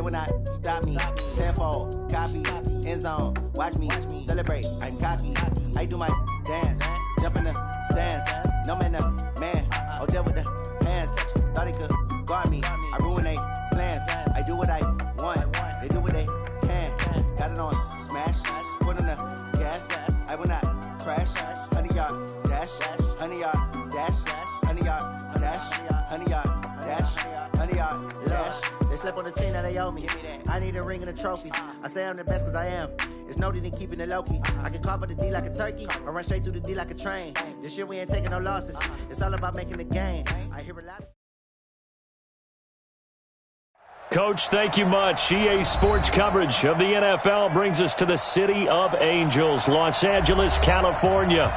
will not stop me. Tenfold, copy, end zone. Watch me celebrate. I'm cocky. I do my dance. Jump in the stands. No man, man. Oh, deal with the hands. Thought he could guard me. I ruin they plans. I do what I want. They do what they can. Got it on smash. Put on the gas. I will not crash. 100-yard dash. 100-yard dash. 100-yard dash. 100-yard dash. 100-yard dash. They slept on the team that they owe me. I need a ring and a trophy. I say I'm the best cause I am. It's no need in keeping it low-key. I can carve up the D like a turkey or run straight through the D like a train. This year we ain't taking no losses. It's all about making the game. I hear a lot of... Coach, thank you much. EA Sports coverage of the NFL brings us to the City of Angels, Los Angeles, California.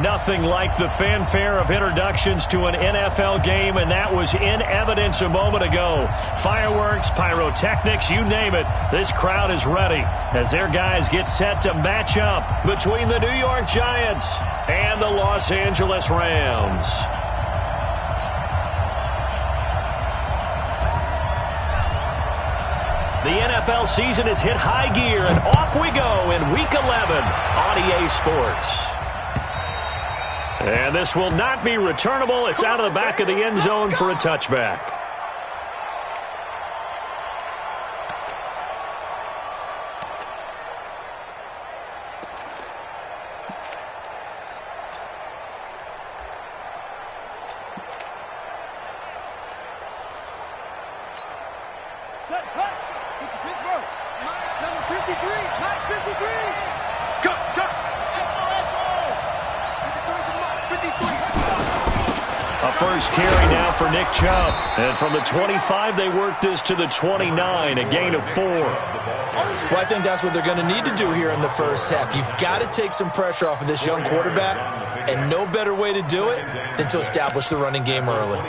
Nothing like the fanfare of introductions to an NFL game, and that was in evidence a moment ago. Fireworks, pyrotechnics, you name it. This crowd is ready as their guys get set to match up between the New York Giants and the Los Angeles Rams. The NFL season has hit high gear, and off we go in Week 11 on EA Sports. And this will not be returnable. It's out of the back of the end zone for a touchback. First carry now for Nick Chubb. And from the 25, they work this to the 29, a gain of 4. Well, I think that's what they're going to need to do here in the first half. You've got to take some pressure off of this young quarterback, and no better way to do it than to establish the running game early.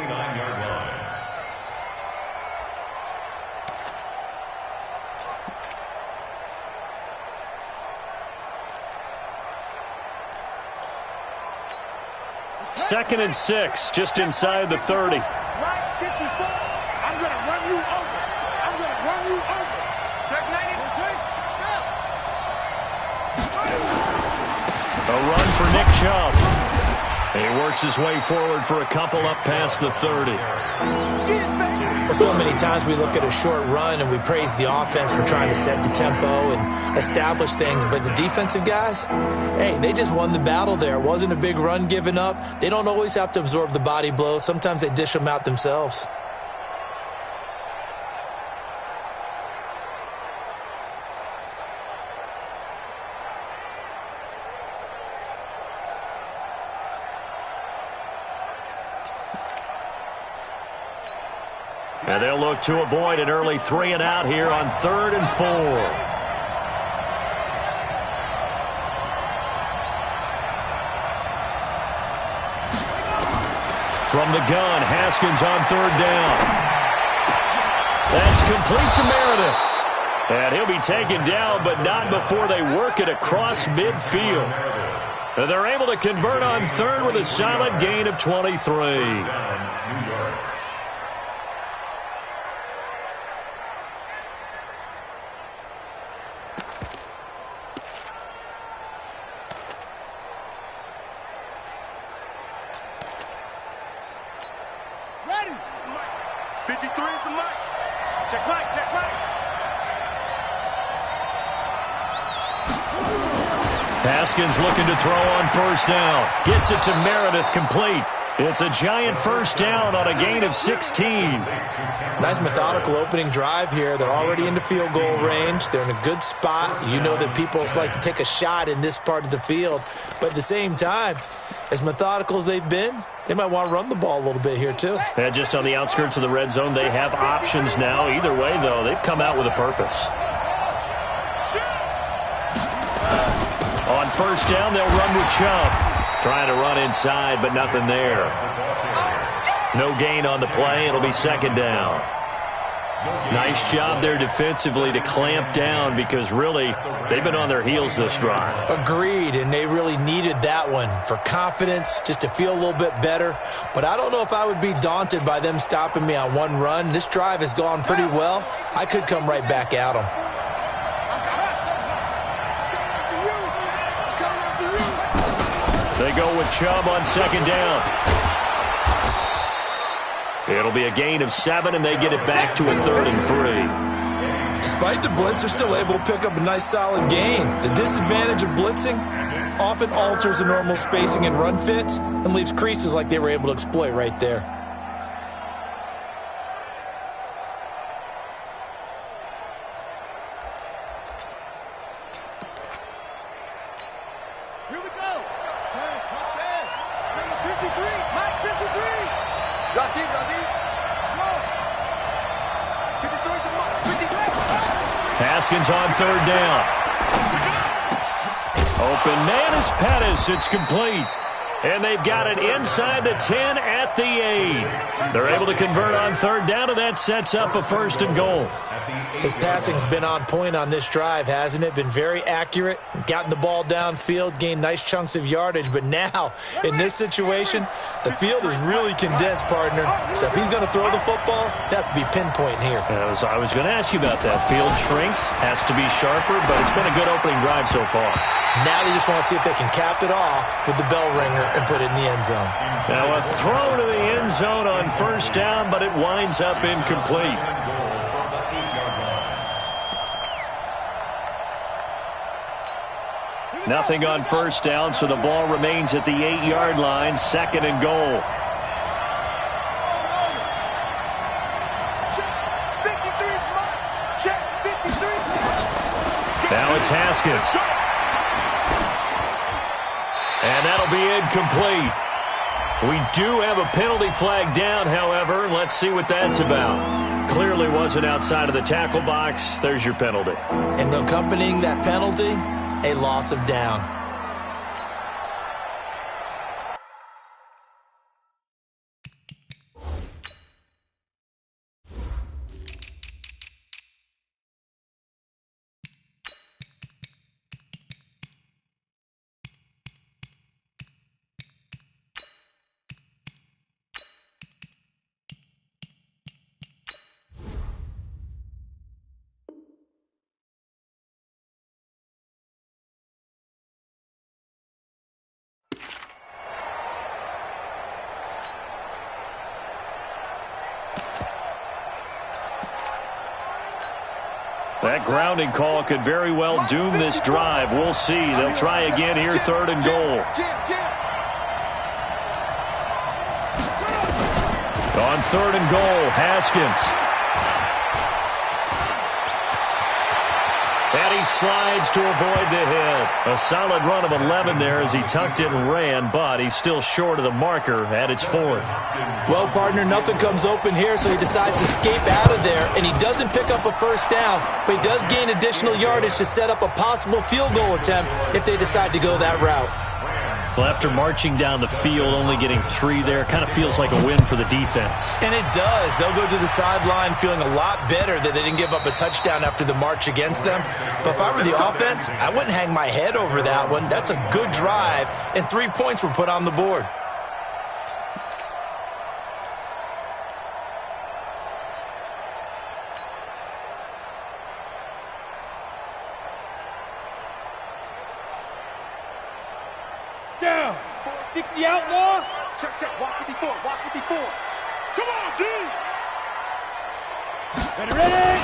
Second and 6, just inside the 30. Right 54. I'm going to run you over. I'm going to run you over. Check 90. A run for Nick Chubb. He works his way forward for a couple up past the 30. Well, so many times we look at a short run and we praise the offense for trying to set the tempo and establish things, but the defensive guys, hey, they just won the battle there. It wasn't a big run given up. They don't always have to absorb the body blows. Sometimes they dish them out themselves. And they'll look to avoid an early 3 and out here on 3rd and 4. From the gun, Haskins on 3rd down. That's complete to Meredith. And he'll be taken down, but not before they work it across midfield. And they're able to convert on 3rd with a solid gain of 23. Haskins looking to throw on 1st down. Gets it to Meredith, complete. It's a giant 1st down on a gain of 16. Nice methodical opening drive here. They're already into field goal range. They're in a good spot. You know that people like to take a shot in this part of the field. But at the same time, as methodical as they've been, they might want to run the ball a little bit here too. And just on the outskirts of the red zone, they have options now. Either way, though, they've come out with a purpose. On 1st down, they'll run with Chubb. Trying to run inside, but nothing there. No gain on the play. It'll be 2nd down. Nice job there defensively to clamp down because really they've been on their heels this drive. Agreed, and they really needed that one for confidence, just to feel a little bit better. But I don't know if I would be daunted by them stopping me on one run. This drive has gone pretty well. I could come right back at them. They go with Chubb on second down. It'll be a gain of 7, and they get it back to a 3rd and 3. Despite the blitz, they're still able to pick up a nice solid gain. The disadvantage of blitzing often alters the normal spacing and run fits and leaves creases like they were able to exploit right there. Here we go. Turn, touchdown. Number 53, Mike 53. Drop deep, drop deep. Come on. 53 to Mike, 53. Haskins on 3rd down. Open man is Pettis. It's complete. And they've got it inside the 10 at the 8. They're able to convert on 3rd down, and that sets up a 1st and goal. His passing's been on point on this drive, hasn't it? Been very accurate, gotten the ball downfield, gained nice chunks of yardage. But now, in this situation, the field is really condensed, partner. So if he's going to throw the football, that has to be pinpoint here. I was going to ask you about that. Field shrinks, has to be sharper, but it's been a good opening drive so far. Now they just want to see if they can cap it off with the bell ringer and put it in the end zone. Now a throw to the end zone on 1st down, but it winds up incomplete. Nothing on 1st down, so the ball remains at the 8-yard line, 2nd and goal. Now it's Haskins. And that'll be incomplete. We do have a penalty flag down, however. Let's see what that's about. Clearly wasn't outside of the tackle box. There's your penalty. And accompanying that penalty, a loss of down. That grounding call could very well doom this drive. We'll see. They'll try again here, 3rd and goal. On 3rd and goal, Haskins. And he slides to avoid the hit. A solid run of 11 there as he tucked it and ran, but he's still short of the marker at its 4th. Well, partner, nothing comes open here, so he decides to escape out of there, and he doesn't pick up a 1st down, but he does gain additional yardage to set up a possible field goal attempt if they decide to go that route. Well, after marching down the field, only getting 3 there, kind of feels like a win for the defense. And it does. They'll go to the sideline feeling a lot better that they didn't give up a touchdown after the march against them. But if I were the offense, I wouldn't hang my head over that one. That's a good drive, and 3 points were put on the board. Down. 60 outlaw. Check, check. Walk 54. Walk 54. Come on, D. Ready?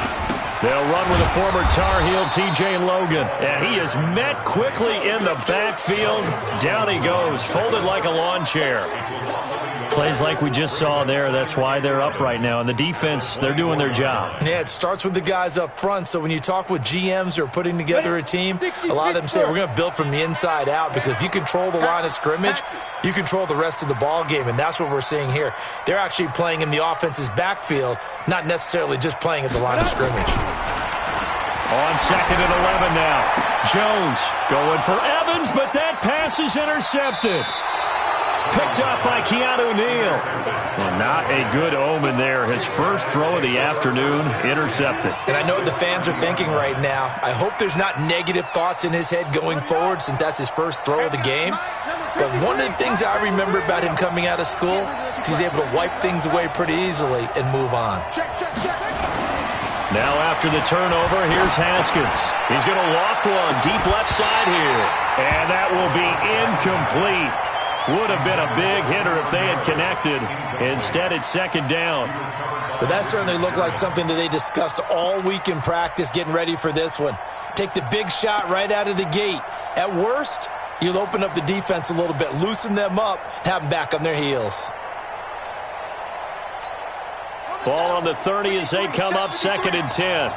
They'll run with a former Tar Heel, T.J. Logan. And he is met quickly in the backfield. Down he goes, folded like a lawn chair. Plays like we just saw there. That's why they're up right now. And the defense, they're doing their job. Yeah, it starts with the guys up front. So when you talk with GMs who are putting together a team, a lot of them say, we're going to build from the inside out, because if you control the line of scrimmage, you control the rest of the ball game. And that's what we're seeing here. They're actually playing in the offense's backfield, not necessarily just playing at the line of scrimmage. On 2nd and 11 now. Jones going for Evans, but that pass is intercepted. Picked up by Keanu Neal. Well, not a good omen there. His first throw of the afternoon intercepted. And I know what the fans are thinking right now. I hope there's not negative thoughts in his head going forward since that's his first throw of the game. But one of the things I remember about him coming out of school is he's able to wipe things away pretty easily and move on. Now after the turnover, here's Haskins. He's going to loft one deep left side here. And that will be incomplete. Would have been a big hitter if they had connected. Instead, it's second down. But that certainly looked like something that they discussed all week in practice getting ready for this one. Take the big shot right out of the gate. At worst, you'll open up the defense a little bit, loosen them up, have them back on their heels. Ball on the 30 as they come up second and 10.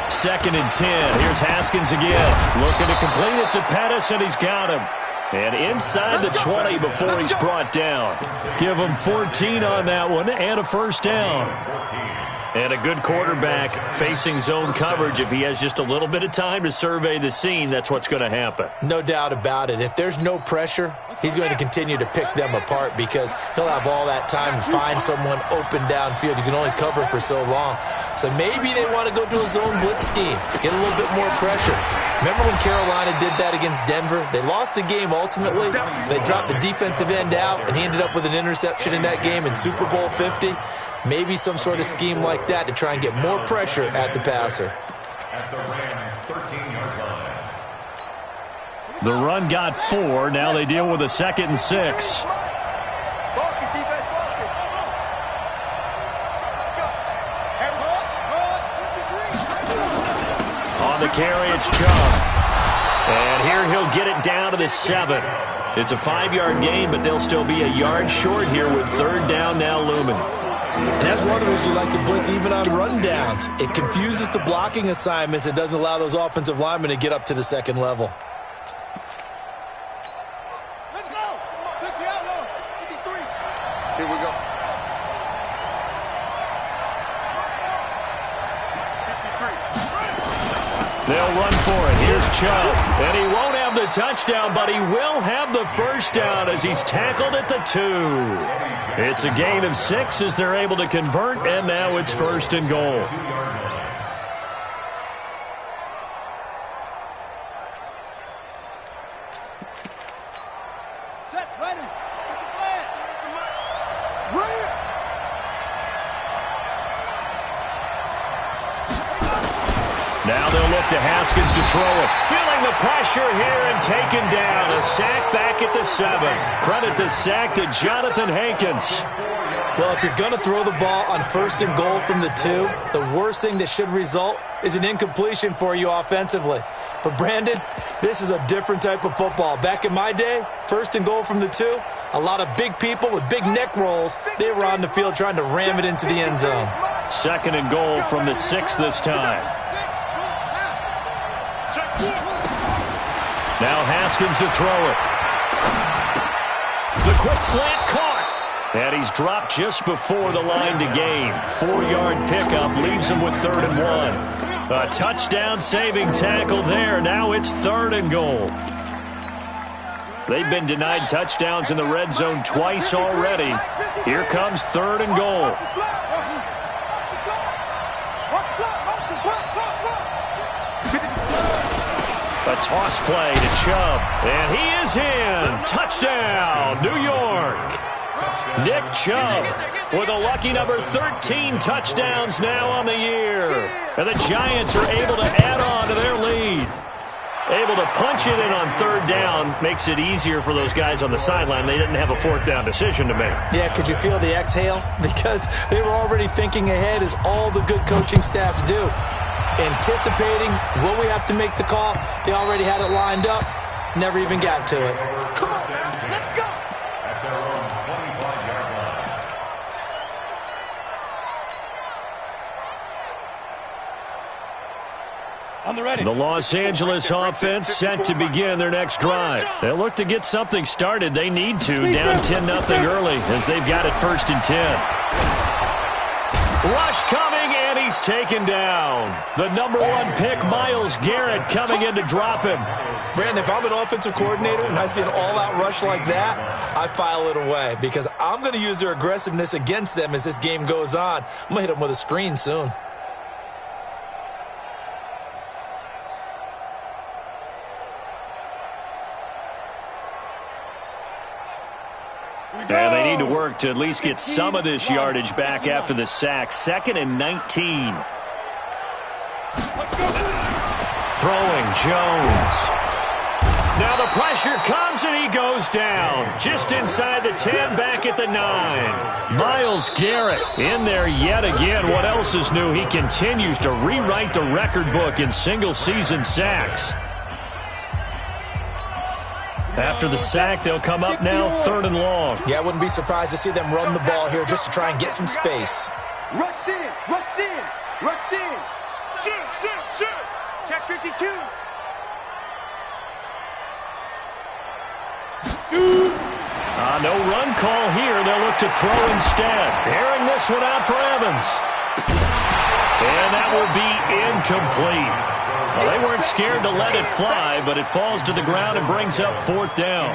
Second and 10. Here's Haskins again. Looking to complete it to Pettis, and he's got him. And inside the 20 before he's brought down. Give him 14 on that one and a first down. And a good quarterback facing zone coverage. If he has just a little bit of time to survey the scene, that's what's going to happen. No doubt about it. If there's no pressure, he's going to continue to pick them apart because he'll have all that time to find someone open downfield. You can only cover for so long. So maybe they want to go to a zone blitz scheme, get a little bit more pressure. Remember when Carolina did that against Denver? They lost the game ultimately. They dropped the defensive end out, and he ended up with an interception in that game in Super Bowl 50. Maybe some sort of scheme like that to try and get more pressure at the passer. The run got 4. Now they deal with a second and 6. On the carry, it's Chubb. And here he'll get it down to the 7. It's a 5-yard gain, but they'll still be a yard short here with third down now looming. And that's one of the reasons you like to blitz even on rundowns. It confuses the blocking assignments. It doesn't allow those offensive linemen to get up to the second level. Let's go. 60 out low. 53. Here we go. 53. They'll run for it. Here's Chubb. And he won't have the touchdown, but he will have the first down as he's tackled at the 2. It's a gain of 6 as they're able to convert, and now it's first and goal. Set, ready. Get the flag. Ready. Now they'll look to Haskins to throw it. Feeling the pressure here and taken down. A sack back at the 7. Credit the sack to Jonathan Hankins. Well, if you're going to throw the ball on first and goal from the 2, the worst thing that should result is an incompletion for you offensively. But, Brandon, this is a different type of football. Back in my day, first and goal from the 2, a lot of big people with big neck rolls, they were on the field trying to ram it into the end zone. Second and goal from the 6 this time. Now Haskins to throw it. The quick slant caught. And he's dropped just before the line to gain. 4-yard pickup leaves him with third and 1. A touchdown-saving tackle there. Now it's third and goal. They've been denied touchdowns in the red zone twice already. Here comes third and goal. A toss play to Chubb. And he is in. Touchdown, New York. Nick Chubb with a lucky number 13 touchdowns now on the year. And the Giants are able to add on to their lead. Able to punch it in on third down makes it easier for those guys on the sideline. They didn't have a fourth down decision to make. Yeah, could you feel the exhale? Because they were already thinking ahead as all the good coaching staffs do. Anticipating, will we have to make the call? They already had it lined up. Never even got to it. Come on, man. Let's go. On the ready. The Los Angeles offense set to begin their next drive. They'll look to get something started. They need to. Down 10-0 early as they've got it first and 10. Rush coming, and he's taken down. The number 1 pick, Myles Garrett, coming in to drop him. Brandon, if I'm an offensive coordinator and I see an all-out rush like that, I file it away because I'm going to use their aggressiveness against them as this game goes on. I'm going to hit them with a screen soon. And they need to work to at least get some of this yardage back after the sack. 2nd and 19. Throwing Jones. Now the pressure comes and he goes down. Just inside the 10, back at the 9. Myles Garrett in there yet again. What else is new? He continues to rewrite the record book in single-season sacks. After the sack, they'll come up now 3rd and long. Yeah, I wouldn't be surprised to see them run the ball here just to try and get some space. Rush in, rush in, rush in. Shoot. Check 52. Shoot. No run call here. They'll look to throw instead. Airing this one out for Evans. And that will be incomplete. Well, they weren't scared to let it fly, but it falls to the ground and brings up 4th down.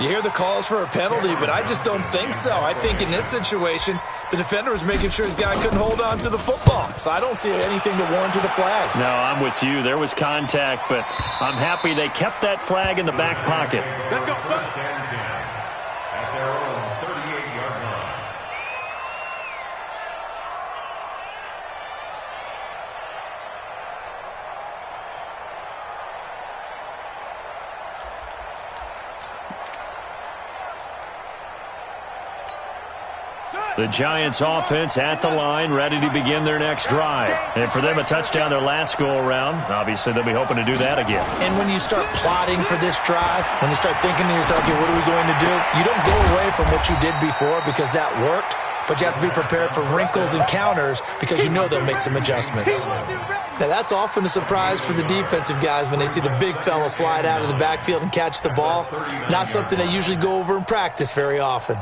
You hear the calls for a penalty, but I just don't think so. I think in this situation, the defender was making sure his guy couldn't hold on to the football. So I don't see anything to warrant a flag. No, I'm with you. There was contact, but I'm happy they kept that flag in the back pocket. Let's go. At their own 38-yard line. The Giants offense at the line, ready to begin their next drive. And for them, a touchdown their last go-around. Obviously, they'll be hoping to do that again. And when you start plotting for this drive, when you start thinking to yourself, okay, what are we going to do? You don't go away from what you did before because that worked, but you have to be prepared for wrinkles and counters because you know they'll make some adjustments. Now, that's often a surprise for the defensive guys when they see the big fella slide out of the backfield and catch the ball. Not something they usually go over in practice very often.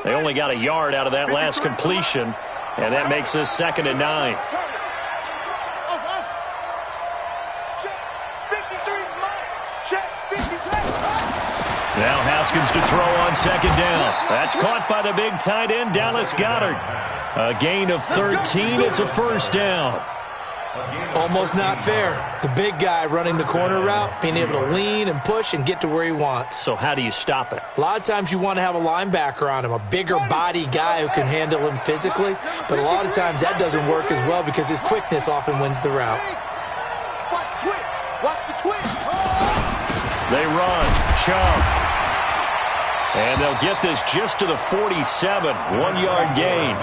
They only got a yard out of that last completion, and that makes this 2nd and 9. Now Haskins to throw on 2nd down. That's caught by the big tight end, Dallas Goedert. A gain of 13. It's a 1st down. Almost not fair. The big guy running the corner route, being able to lean and push and get to where he wants. So how do you stop it? A lot of times you want to have a linebacker on him, a bigger body guy who can handle him physically, but a lot of times that doesn't work as well because his quickness often wins the route. Watch the twist. Watch the twist. They run. Chubb. And they'll get this just to the 47, 1-yard gain.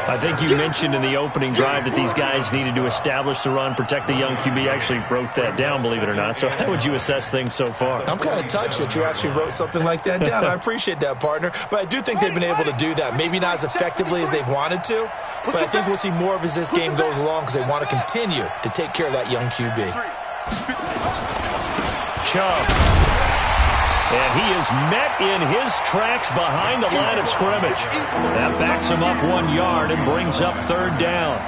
I think you mentioned in the opening drive that these guys needed to establish the run, protect the young QB. I actually wrote that down, believe it or not. So how would you assess things so far? I'm kind of touched that you actually wrote something like that down. I appreciate that, partner. But I do think they've been able to do that. Maybe not as effectively as they've wanted to, but I think we'll see more of as this game goes along because they want to continue to take care of that young QB. Chubb. And he is met in his tracks behind the line of scrimmage. That backs him up 1 yard and brings up 3rd down.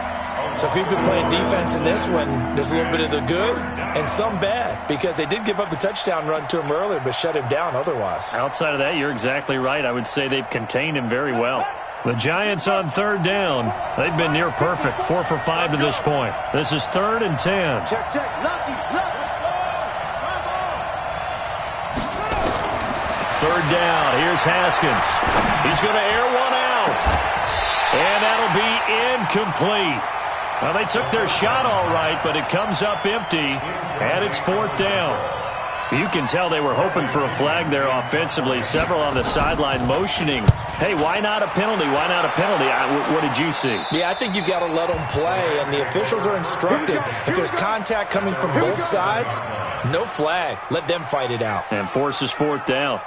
So if you've been playing defense in this one, there's a little bit of the good and some bad because they did give up the touchdown run to him earlier but shut him down otherwise. Outside of that, you're exactly right. I would say they've contained him very well. The Giants on 3rd down. They've been near perfect, 4 for 5 to this point. This is 3rd and 10. Check. Lucky. 3rd down. Here's Haskins. He's going to air one out. And that'll be incomplete. Well, they took their shot all right, but it comes up empty, and it's 4th down. You can tell they were hoping for a flag there offensively. Several on the sideline motioning. Hey, why not a penalty? Why not a penalty? What did you see? Yeah, I think you've got to let them play, and the officials are instructed. If there's contact coming from both sides, no flag. Let them fight it out. And forces 4th down.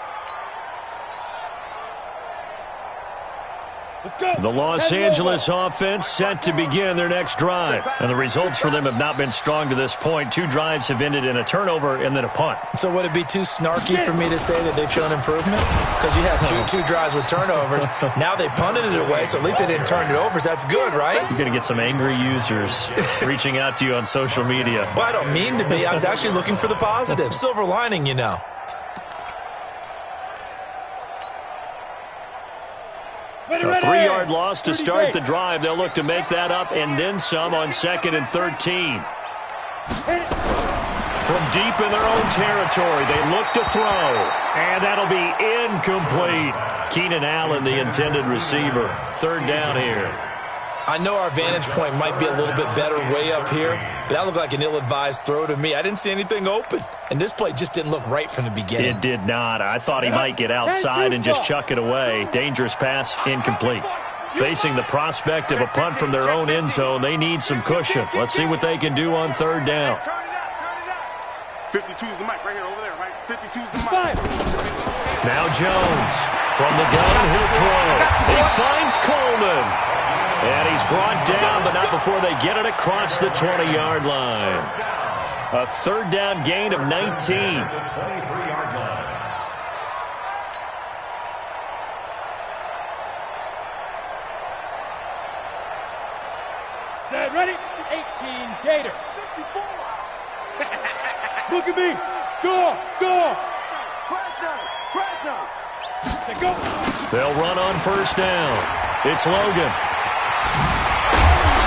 The Los Angeles offense set to begin their next drive. And the results for them have not been strong to this point. 2 drives have ended in a turnover and then a punt. So would it be too snarky for me to say that they've shown improvement? Because you had two drives with turnovers. Now they punted it away, so at least they didn't turn it over. So that's good, right? You're going to get some angry users reaching out to you on social media. Well, I don't mean to be. I was actually looking for the positive. Silver lining, you know. A 3-yard loss to start the drive. They'll look to make that up and then some on 2nd and 13. From deep in their own territory, they look to throw. And that'll be incomplete. Keenan Allen, the intended receiver. 3rd down here. I know our vantage point might be a little bit better way up here, but that looked like an ill-advised throw to me. I didn't see anything open, and this play just didn't look right from the beginning. It did not. I thought he might get outside and just chuck it away. Dangerous pass, incomplete. Facing the prospect of a punt from their own end zone, they need some cushion. Let's see what they can do on 3rd down. 52's the mic right here over there, right? 52's the mic. Now Jones from the gun, he'll throw. He finds Coleman. And he's brought down, but not before they get it across the 20-yard line. A 3rd down gain of 19. 23-yard line. Set, ready? 18, Gator. 54. Look at me. Go, go. Crash down, crash down. Say go. They'll run on 1st down. It's Logan.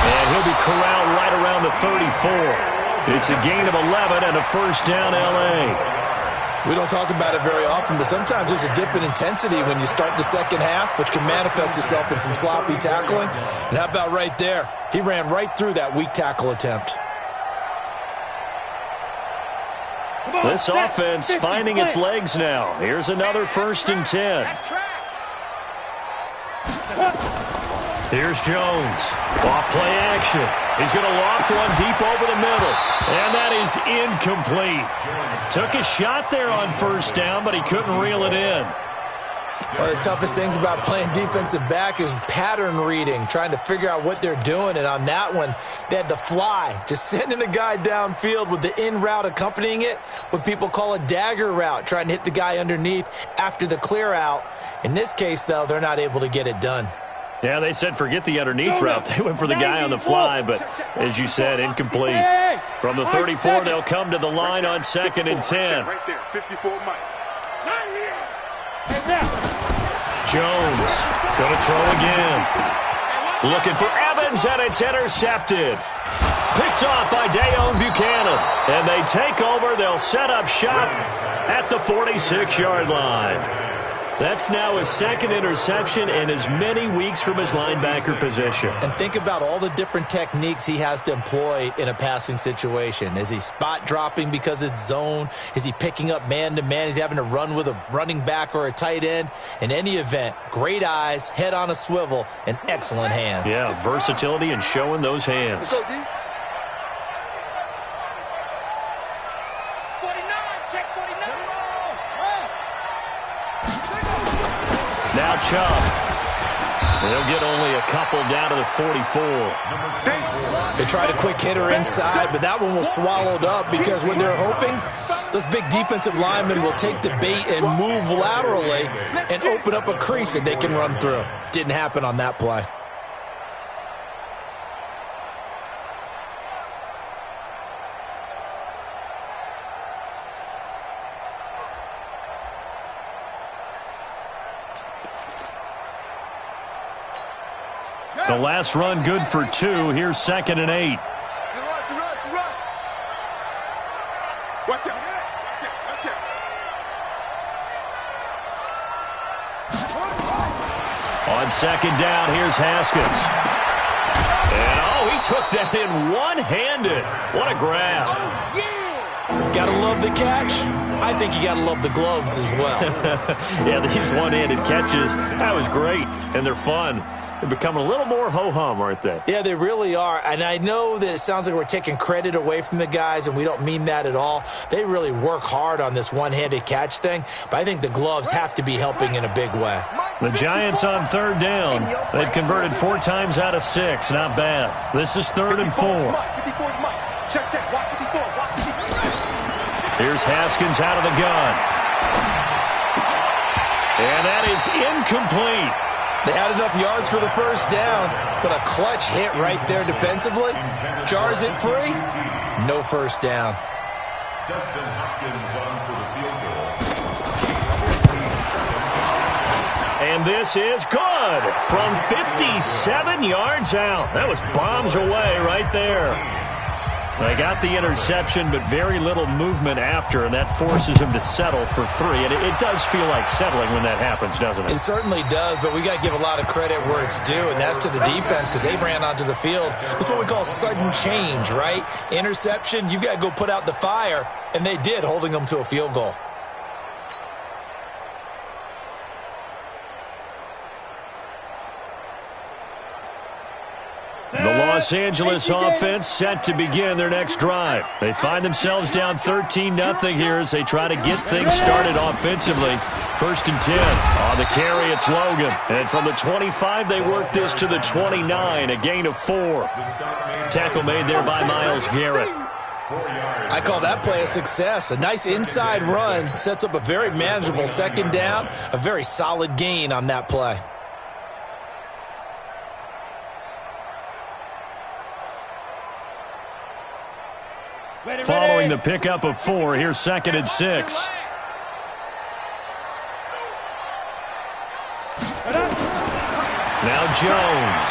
And he'll be corralled right around the 34. It's a gain of 11 and a 1st down, L.A. We don't talk about it very often, but sometimes there's a dip in intensity when you start the second half, which can manifest itself in some sloppy tackling. And how about right there? He ran right through that weak tackle attempt. This offense finding its legs now. Here's another 1st and 10. Here's Jones. Off play action. He's going to loft one deep over the middle. And that is incomplete. Took a shot there on 1st down, but he couldn't reel it in. One of the toughest things about playing defensive back is pattern reading, trying to figure out what they're doing. And on that one, they had to fly, just sending a guy downfield with the in route accompanying it, what people call a dagger route, trying to hit the guy underneath after the clear out. In this case, though, they're not able to get it done. Yeah, they said forget the underneath route. They went for the guy on the fly, but as you said, incomplete. From the 34, they'll come to the line on 2nd and 10. Right there, 54 mic. Jones going to throw again. Looking for Evans, and it's intercepted. Picked off by Dayon Buchanan. And they take over. They'll set up shop at the 46-yard line. That's now his 2nd interception in as many weeks from his linebacker position. And think about all the different techniques he has to employ in a passing situation. Is he spot dropping because it's zone? Is he picking up man-to-man? Is he having to run with a running back or a tight end? In any event, great eyes, head on a swivel, and excellent hands. Yeah, versatility and showing those hands. Now Chubb. They'll get only a couple down to the 44. They tried a quick hitter inside, but that one was swallowed up because when they're hoping, those big defensive linemen will take the bait and move laterally and open up a crease that they can run through. Didn't happen on that play. The last run good for 2. Here's 2nd and 8. Watch out. Watch out. On 2nd down, here's Haskins. And, he took that in one-handed. What a grab. Gotta love the catch. I think you gotta love the gloves as well. Yeah, these one-handed catches, that was great, and they're fun. They're becoming a little more ho-hum, aren't they? Yeah, they really are. And I know that it sounds like we're taking credit away from the guys, and we don't mean that at all. They really work hard on this one-handed catch thing, but I think the gloves have to be helping in a big way. The Giants on third down. They've converted 4 times out of 6. Not bad. This is 3rd and 4. Here's Haskins out of the gun. And that is incomplete. They had enough yards for the first down, but a clutch hit right there defensively. Jars it free. No first down. Dustin Hopkins on for the field goal. And this is good from 57 yards out. That was bombs away right there. They got the interception, but very little movement after, and that forces him to settle for 3. And it does feel like settling when that happens, doesn't it? It certainly does, but we got to give a lot of credit where it's due, and that's to the defense because they ran onto the field. This is what we call sudden change, right? Interception, you got to go put out the fire, and they did, holding them to a field goal. The Los Angeles offense set to begin their next drive. They find themselves down 13-0 here as they try to get things started offensively. 1st and 10. On the carry, it's Logan. And from the 25, they work this to the 29, a gain of 4. Tackle made there by Myles Garrett. I call that play a success. A nice inside run sets up a very manageable 2nd down, a very solid gain on that play. Following the pickup of 4, here's 2nd and 6. Now Jones.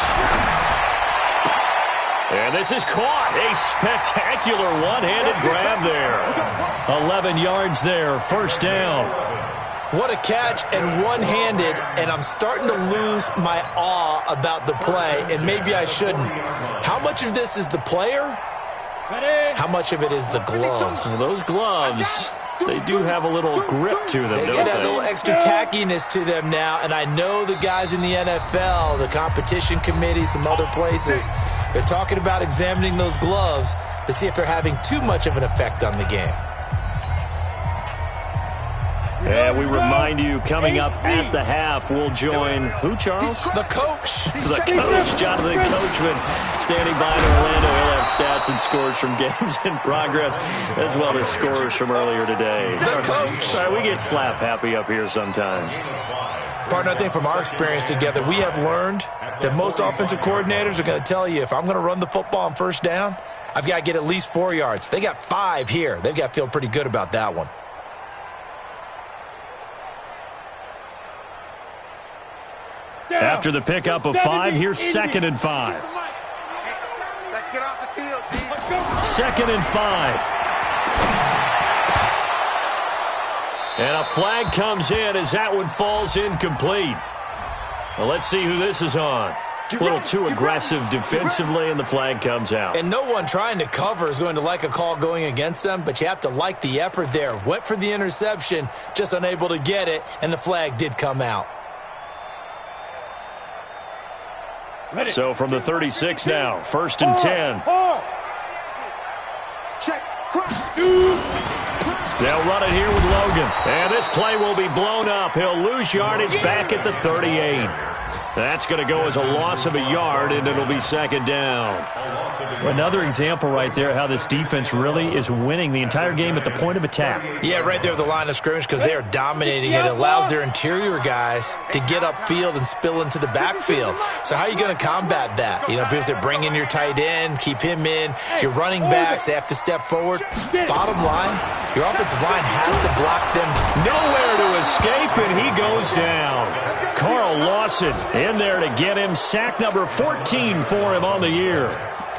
And this is caught. A spectacular one-handed grab there. 11 yards there, 1st down. What a catch and one-handed, and I'm starting to lose my awe about the play, and maybe I shouldn't. How much of this is the player? How much of it is the glove? Well, those gloves, they do have a little grip to them, They don't get a they? little extra tackiness to them now, and I know the guys in the NFL, the competition committee, some other places, they're talking about examining those gloves to see if they're having too much of an effect on the game. And we remind you, coming up at the half, we'll join who, Charles? The coach. The coach, Jonathan Coachman, standing by in Orlando. He'll have stats and scores from games in progress, as well as scores from earlier today. The coach. Sorry, we get slap happy up here sometimes. Partner, I think from our experience together, we have learned that most offensive coordinators are going to tell you, if I'm going to run the football on 1st down, I've got to get at least 4 yards. They got 5 here. They've got to feel pretty good about that one. After the pickup of 5, here's 2nd and 5. Let's get off the field, G. 2nd and 5. And a flag comes in as that one falls incomplete. Well, let's see who this is on. A little too aggressive defensively, and the flag comes out. And no one trying to cover is going to like a call going against them, but you have to like the effort there. Went for the interception, just unable to get it, and the flag did come out. So from the 36 now, 1st and 10. They'll run it here with Logan. And this play will be blown up. He'll lose yardage back at the 38. That's going to go as a loss of a yard, and it'll be 2nd down. Another example right there how this defense really is winning the entire game at the point of attack. Yeah, right there at the line of scrimmage because they are dominating it. It allows their interior guys to get upfield and spill into the backfield. So how are you going to combat that? You know, because they bring in your tight end, keep him in. Your running backs, they have to step forward. Bottom line, your offensive line has to block them. Nowhere to escape, and he goes down. Carl Lawson in there to get him. Sack number 14 for him on the year.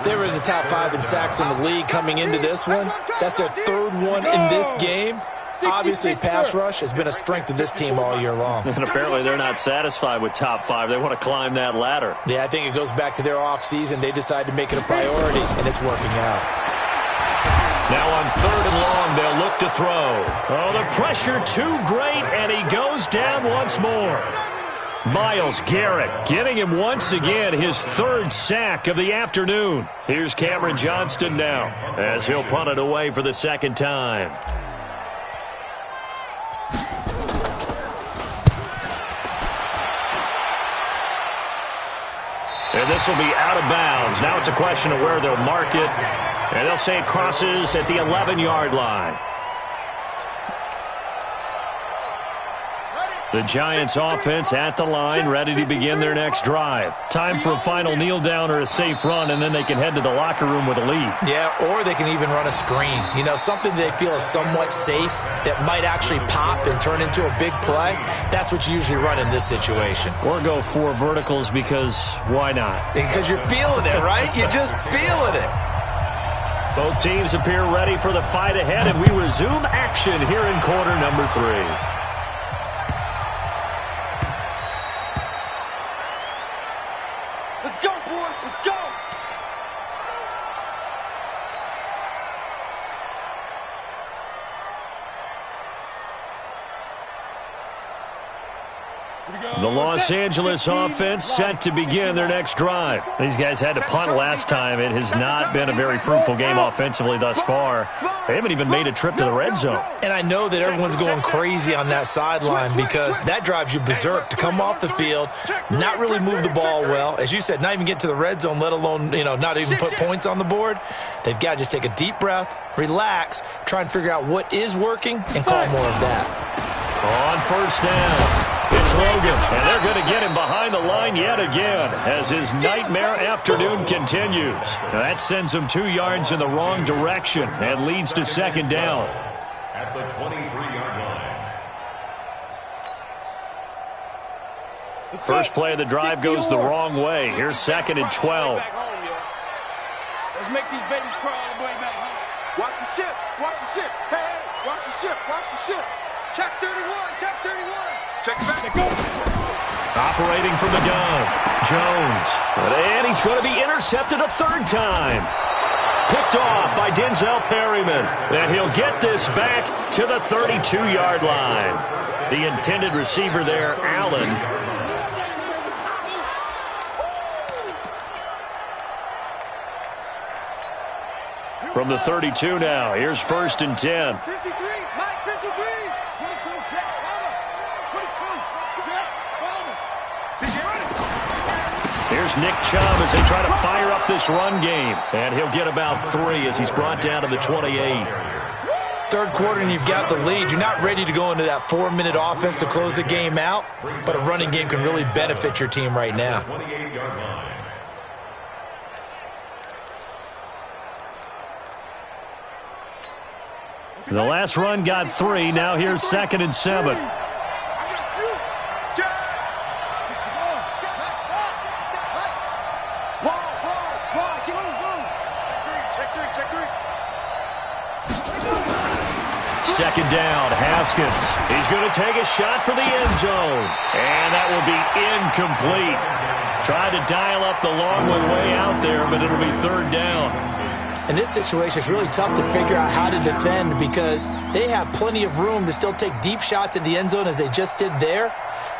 They were in the top 5 in sacks in the league coming into this one. That's their 3rd one in this game. Obviously, pass rush has been a strength of this team all year long. And apparently they're not satisfied with top 5. They want to climb that ladder. Yeah, I think it goes back to their offseason. They decided to make it a priority, and it's working out. Now on 3rd and long, they'll look to throw. Oh, the pressure too great, and he goes down once more. Myles Garrett getting him once again his 3rd sack of the afternoon. Here's Cameron Johnston now as he'll punt it away for the 2nd time. this will be out of bounds. Now it's a question of where they'll mark it. And they'll say it crosses at the 11-yard line. The Giants offense at the line, ready to begin their next drive. Time for a final kneel down or a safe run, and then they can head to the locker room with a lead. Yeah, or they can even run a screen. You know, something they feel is somewhat safe that might actually pop and turn into a big play. That's what you usually run in this situation. Or go 4 verticals because why not? Because you're feeling it, right? You're just feeling it. Both teams appear ready for the fight ahead, and we resume action here in quarter number 3. The Los Angeles offense set to begin their next drive. These guys had to punt last time. It has not been a very fruitful game offensively thus far. They haven't even made a trip to the red zone. And I know that everyone's going crazy on that sideline because that drives you berserk to come off the field, not really move the ball well. As you said, not even get to the red zone, let alone, not even put points on the board. They've got to just take a deep breath, relax, try and figure out what is working, and call more of that. On first down. It's Logan, and they're going to get him behind the line yet again as his nightmare afternoon continues. That sends him 2 yards in the wrong direction and leads to second down. At the 23-yard line. First play of the drive goes the wrong way. Here's second and 12. Let's make these babies crawl all the way back home. Watch the ship. Watch the ship. Hey, watch the ship. Watch the ship. Check 31. Check 31. Check back. Operating from the gun, Jones. And he's going to be intercepted a third time. Picked off by Denzel Perryman. And he'll get this back to the 32-yard line. The intended receiver there, Allen. From the 32 now, here's first and 10. 53. Mike 53. Here's Nick Chubb as they try to fire up this run game. And he'll get about 3 as he's brought down to the 28. Third quarter and you've got the lead. You're not ready to go into that 4-minute offense to close the game out, but a running game can really benefit your team right now. 28-yard line. The last run got 3. Now here's second and 7. Second down, Haskins. He's going to take a shot for the end zone. And that will be incomplete. Tried to dial up the long way out there, but it'll be third down. In this situation, it's really tough to figure out how to defend because they have plenty of room to still take deep shots at the end zone as they just did there.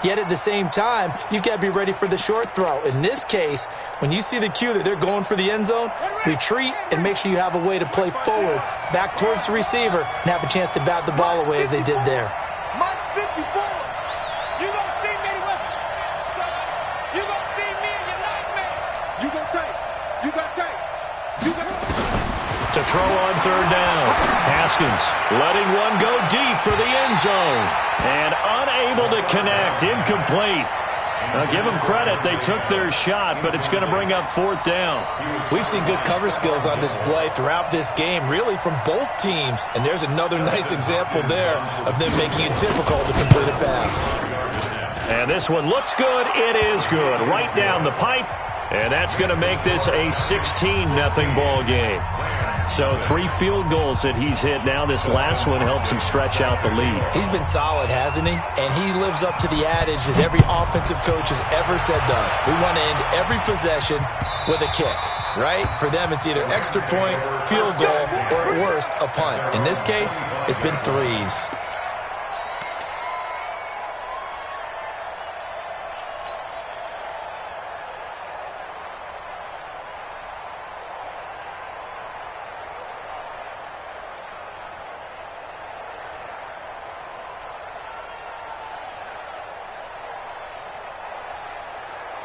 Yet at the same time, you've got to be ready for the short throw. In this case, when you see the cue that they're going for the end zone, retreat and make sure you have a way to play forward, back towards the receiver, and have a chance to bat the ball away as they did there. Mike 54. You gonna see me with you gonna see me in your nightmare. You gonna take. You got take. You got To throw on third down. Haskins letting one go deep for the end zone. And unable to connect. Incomplete. Now give them credit. They took their shot, but it's going to bring up fourth down. We've seen good cover skills on display throughout this game, really from both teams. And there's another nice example there of them making it difficult to complete a pass. And this one looks good. It is good. Right down the pipe. And that's going to make this a 16-0 ball game. So 3 field goals that he's hit now. This last one helps him stretch out the lead. He's been solid, hasn't he? And he lives up to the adage that every offensive coach has ever said to us. We want to end every possession with a kick, right? For them, it's either extra point, field goal, or at worst, a punt. In this case, it's been 3s.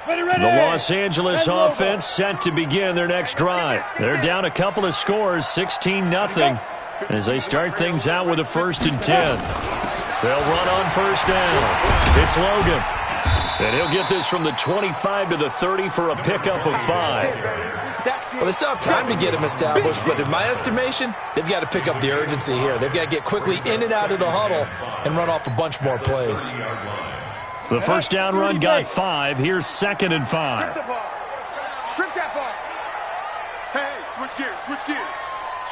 The Los Angeles offense set to begin their next drive. They're down a couple of scores, 16-0, as they start things out with a 1st and 10. They'll run on 1st down. It's Logan. And he'll get this from the 25 to the 30 for a pickup of 5. Well, they still have time to get him established, but in my estimation, they've got to pick up the urgency here. They've got to get quickly in and out of the huddle and run off a bunch more plays. The 1st down run got 5. Here's 2nd and 5. Strip the ball. Strip that ball. Hey, switch gears, switch gears.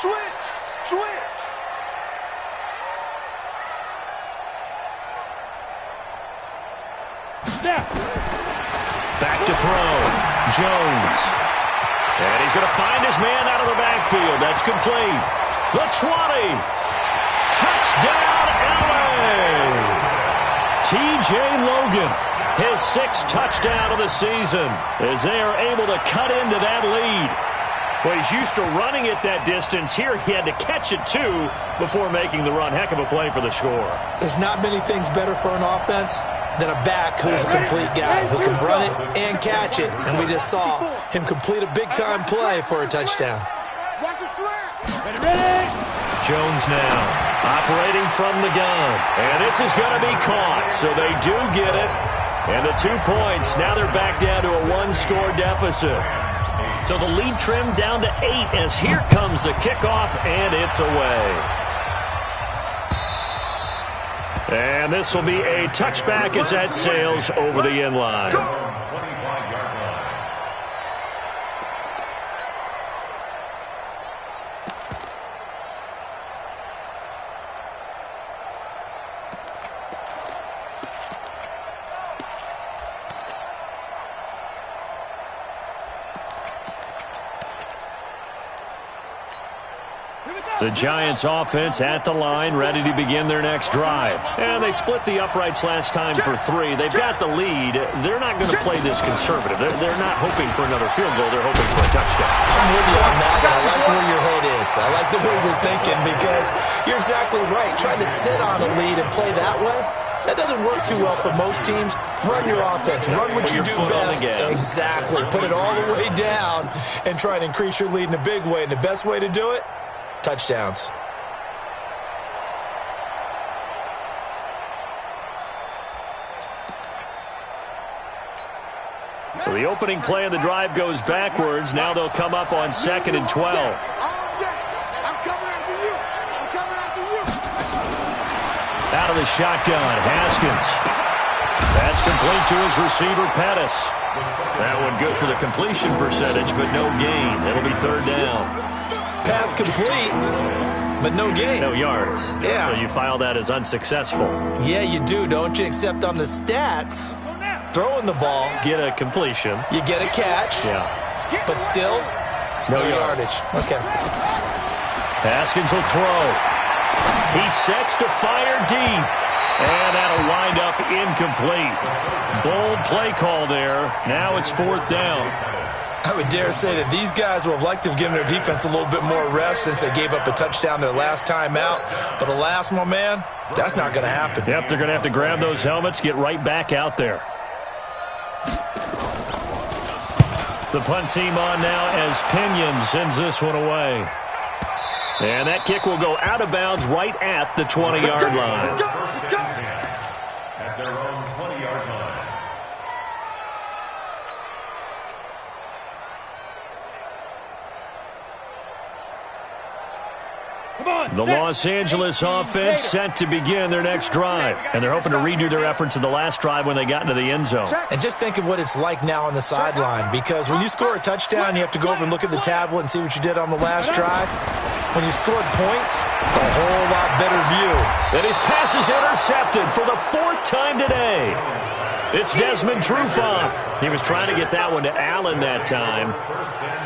Switch. Back to throw. Jones. And he's going to find his man out of the backfield. That's complete. The 20. Touchdown, LA. T.J. Logan, his 6th touchdown of the season, as they are able to cut into that lead. Well, he's used to running it that distance. Here he had to catch it, too, before making the run. Heck of a play for the score. There's not many things better for an offense than a back who's a complete guy, who can run it and catch it. And we just saw him complete a big-time play for a touchdown. Jones now operating from the gun. And this is going to be caught, so they do get it. And the 2 points, now they're back down to a 1-score deficit. So the lead trimmed down to 8 as here comes the kickoff, and it's away. And this will be a touchback as that sails over the end line. The Giants offense at the line, ready to begin their next drive. And they split the uprights last time for 3. They've got the lead. They're not going to play this conservative. They're not hoping for another field goal. They're hoping for a touchdown. I'm with you on that. I like where your head is. I like the way you're thinking, because you're exactly right. Trying to sit on a lead and play that way, that doesn't work too well for most teams. Run your offense. Run what you do best. Exactly. Put it all the way down and try and increase your lead in a big way. And the best way to do it, touchdowns. So the opening play of the drive goes backwards. Now they'll come up on 2nd and 12. I'm coming after you. I'm coming after you. Out of the shotgun, Haskins. That's complete to his receiver, Pettis. That one good for the completion percentage, but no gain. It'll be 3rd down. Pass complete, but no gain. No yards. Yeah. So you file that as unsuccessful. Yeah, you do, don't you? Except on the stats, throwing the ball, Get a completion. you get a catch, Yeah. but still, No yardage. Okay. Haskins will throw. He sets to fire deep. And that'll wind up incomplete. Bold play call there. Now it's 4th down. I would dare say that these guys would have liked to have given their defense a little bit more rest since they gave up a touchdown their last time out. But alas, my man, that's not going to happen. Yep, they're going to have to grab those helmets, get right back out there. The punt team on now as Pinion sends this one away. And that kick will go out of bounds right at the 20-yard line. At their own 20-yard line. The Los Angeles offense set to begin their next drive. And they're hoping to redo their efforts in the last drive when they got into the end zone. And just think of what it's like now on the sideline, because when you score a touchdown, you have to go over and look at the tablet and see what you did on the last drive. When you scored points, it's a whole lot better view. And his pass is intercepted for the 4th time today. It's Desmond Trufant. He was trying to get that one to Allen that time.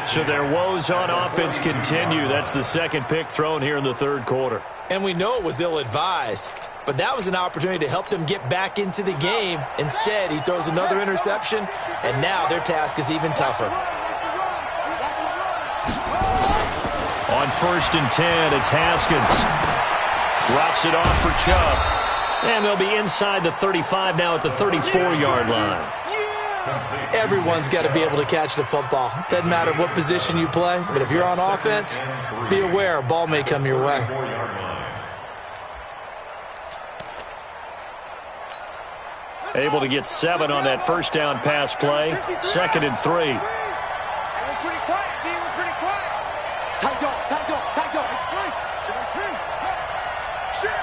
So their woes on offense continue. That's the 2nd pick thrown here in the 3rd quarter. And we know it was ill-advised, but that was an opportunity to help them get back into the game. Instead, he throws another interception, and now their task is even tougher. On 1st and 10, it's Haskins. Drops it off for Chubb. And they'll be inside the 35 now at the 34-yard line. Everyone's got to be able to catch the football. Doesn't matter what position you play, but if you're on offense, be aware a ball may come your way. Able to get 7 on that first down pass play. 2nd and 3. We're pretty quiet, D. We're pretty quiet. Tight dog, tight dog, tight dog. It's free. Shit.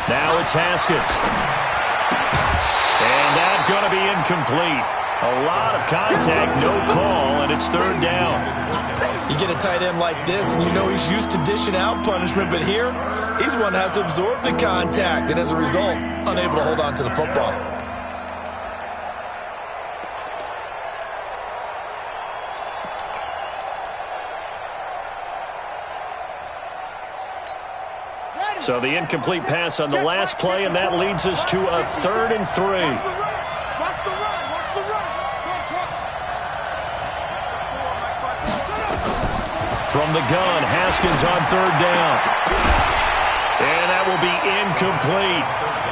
Now it's Haskins. And that's going to be incomplete. A lot of contact, no call, and it's 3rd down. You get a tight end like this, and you know he's used to dishing out punishment, but here, he's one that has to absorb the contact, and as a result, unable to hold on to the football. So the incomplete pass on the last play, and that leads us to a 3rd and 3. Watch the run. From the gun, Haskins on 3rd down. And that will be incomplete.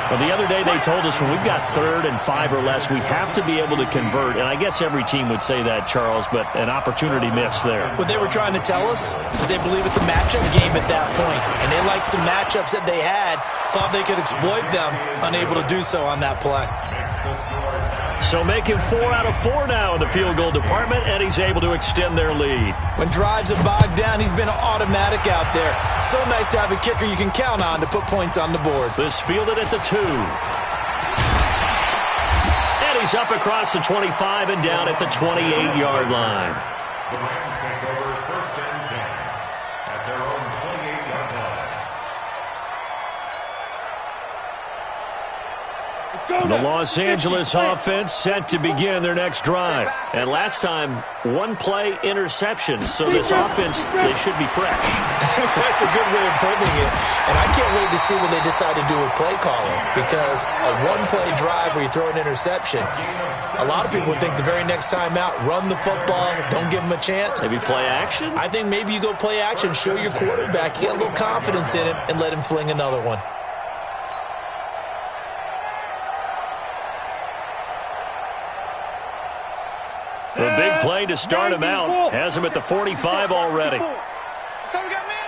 Well, the other day they told us when we've got 3rd and 5 or less, we have to be able to convert. And I guess every team would say that, Charles, but an opportunity missed there. What they were trying to tell us is they believe it's a matchup game at that point. And they liked some matchups that they had, thought they could exploit them, unable to do so on that play. So making 4 out of 4 now in the field goal department, and he's able to extend their lead. When drives are bogged down, he's been automatic out there. So nice to have a kicker you can count on to put points on the board. This fielded at the 2. And he's up across the 25 and down at the 28-yard line. The Rams take over 1st and 10 at their own 28-yard line. The Los Angeles offense set to begin their next drive. And last time, 1-play interception. So this offense, they should be fresh. That's a good way of putting it. And I can't wait to see what they decide to do with play calling. Because a 1-play drive where you throw an interception, a lot of people would think the very next time out, run the football, don't give them a chance. Maybe play action? I think maybe you go play action, show your quarterback, you get a little confidence in him, and let him fling another one. The big play to start him out. Has him at the 45 already. So we got man.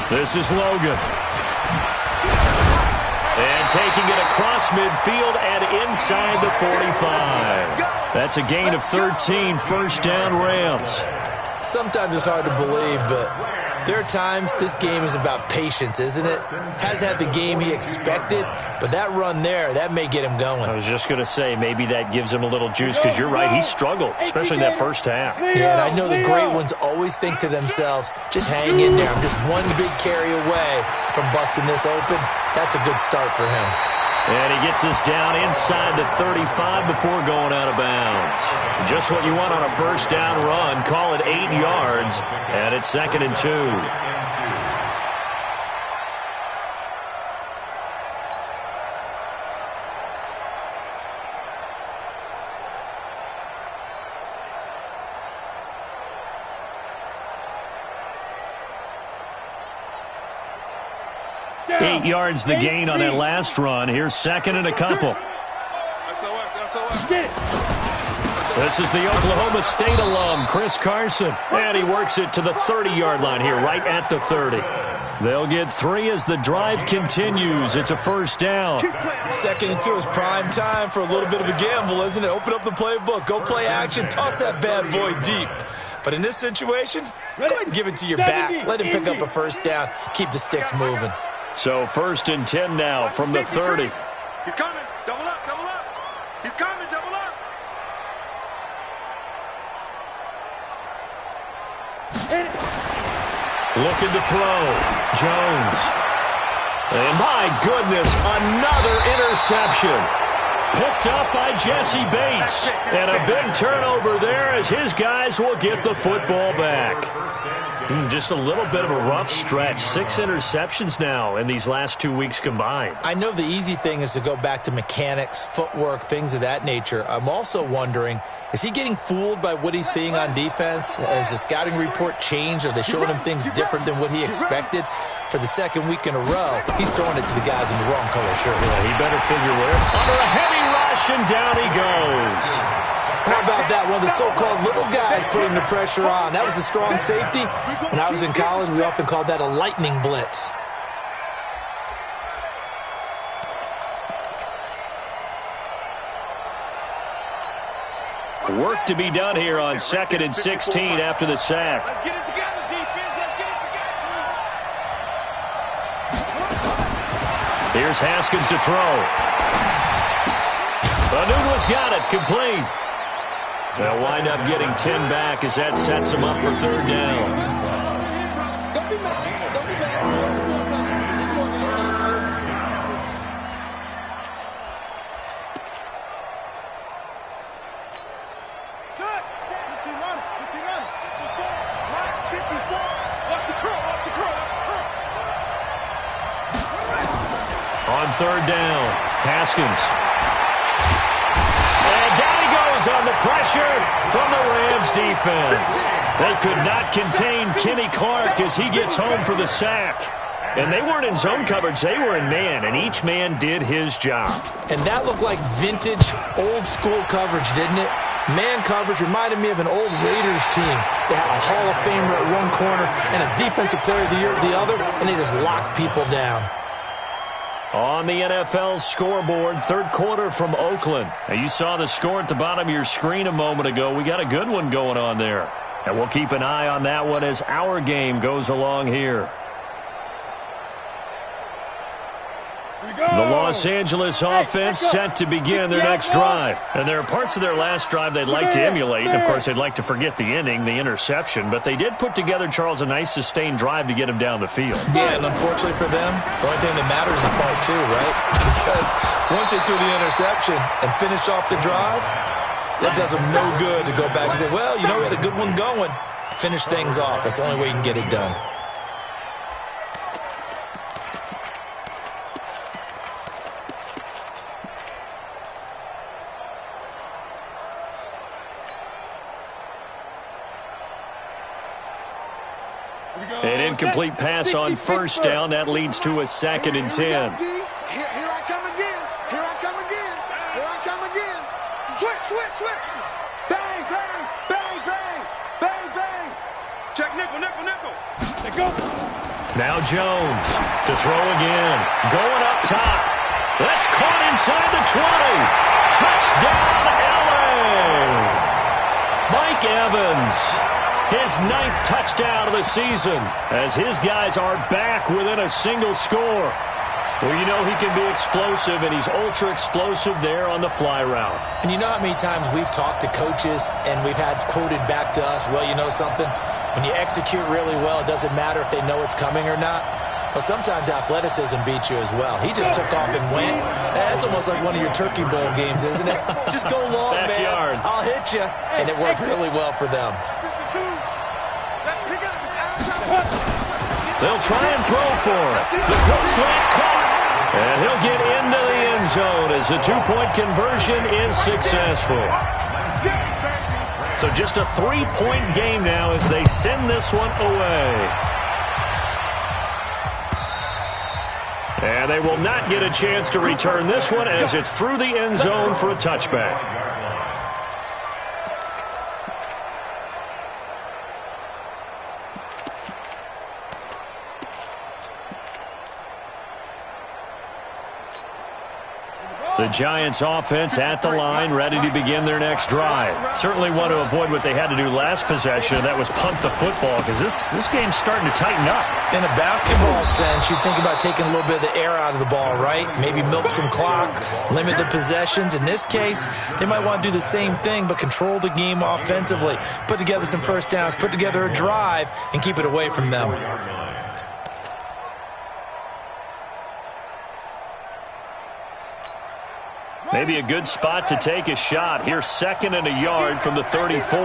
This is Logan. And taking it across midfield and inside the 45. That's a gain of 13, 1st down Rams. Sometimes it's hard to believe, but there are times this game is about patience, isn't it? Has had the game he expected, but that run there, that may get him going. I was just going to say, maybe that gives him a little juice, because you're right, he struggled, especially in that first half. Yeah, and I know the great ones always think to themselves, just hang in there. I'm just one big carry away from busting this open. That's a good start for him. And he gets us down inside the 35 before going out of bounds. Just what you want on a first down run. Call it 8 yards, and it's 2nd and 2. Down. 8 yards the gain on that last run. Here's 2nd and a couple. Get it. This is the Oklahoma State alum, Chris Carson. And he works it to the 30-yard line here, right at the 30. They'll get 3 as the drive continues. It's a 1st down. 2nd and 2 is prime time for a little bit of a gamble, isn't it? Open up the playbook, go play action, toss that bad boy deep. But in this situation, go ahead and give it to your back. Let him pick up a 1st down, keep the sticks moving. So 1st and 10 now from the 30. He's coming. Double up. He's coming. Double up. Looking to throw. Jones. And my goodness, another interception. Picked up by Jesse Bates. And a big turnover there as his guys will get the football back. Just a little bit of a rough stretch. 6 interceptions now in these last 2 weeks combined. I know the easy thing is to go back to mechanics, footwork, things of that nature. I'm also wondering, is he getting fooled by what he's seeing on defense? Has the scouting report changed? Are they showing him things different than what he expected? For the second week in a row, he's throwing it to the guys in the wrong color shirt. Yeah, he better figure where. Under a heavy rush, and down he goes. How about that? One of the so-called little guys putting the pressure on. That was a strong safety. When I was in college, we often called that a lightning blitz. Work to be done here on 2nd and 16 after the sack. Let's get it together, defense. Let's get it together. Here's Haskins to throw. Anugla's got it, complete. They'll wind up getting 10 back as that sets them up for 3rd down. Don't be mad. Don't be mad. Set. 15 run. 15 run. 54. Watch the curl. Watch the curl. On 3rd down, Haskins. And down he goes on the pressure from the Rams defense. They could not contain Kenny Clark as he gets home for the sack. And they weren't in zone coverage, they were in man, and each man did his job. And that looked like vintage, old-school coverage, didn't it? Man coverage reminded me of an old Raiders team. They had a Hall of Famer at one corner and a Defensive Player of the Year at the other, and they just locked people down. On the NFL scoreboard, 3rd quarter from Oakland. Now, you saw the score at the bottom of your screen a moment ago. We got a good one going on there. And we'll keep an eye on that one as our game goes along here. The Los Angeles offense set to begin their next drive. And there are parts of their last drive they'd like to emulate. And, of course, they'd like to forget the ending, the interception. But they did put together, Charles, a nice sustained drive to get him down the field. Yeah, and unfortunately for them, the only thing that matters is part 2, right? Because once they threw the interception and finished off the drive, that does them no good to go back and say, well, you know, we had a good one going. Finish things off. That's the only way you can get it done. An incomplete pass on 1st down. That leads to a 2nd and 10. Here I come again. Here I come again. Here I come again. Switch. Bang, bang, bang, bang, bang, bang. Check nickel. Let go. Now Jones to throw again. Going up top. That's caught inside the 20. Touchdown, LA. Mike Evans. His 9th touchdown of the season as his guys are back within a single score. Well, you know he can be explosive, and he's ultra-explosive there on the fly route. And you know how many times we've talked to coaches and we've had quoted back to us, well, you know something? When you execute really well, it doesn't matter if they know it's coming or not. Well, sometimes athleticism beats you as well. He just took off and went. That's almost like one of your Turkey Bowl games, isn't it? Just go long, Backyard. man. I'll hit you. And it worked really well for them. They'll try and throw for him. The quick slant caught. And he'll get into the end zone as the 2-point conversion is successful. So just a 3-point game now as they send this one away. And they will not get a chance to return this one as it's through the end zone for a touchback. The Giants offense at the line, ready to begin their next drive. Certainly want to avoid what they had to do last possession, and that was punt the football, because this game's starting to tighten up. In a basketball sense, you think about taking a little bit of the air out of the ball, right? Maybe milk some clock, limit the possessions. In this case, they might want to do the same thing, but control the game offensively. Put together some first downs, put together a drive, and keep it away from them. Maybe a good spot to take a shot. Here's 2nd and a yard from the 34.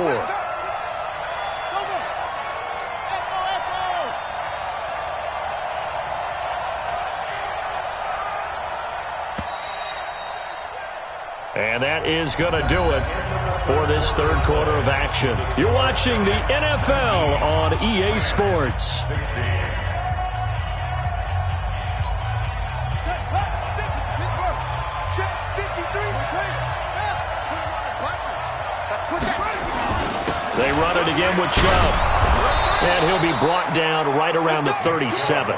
And that is going to do it for this third quarter of action. You're watching the NFL on EA Sports. They run it again with Chubb. And he'll be brought down right around the 37.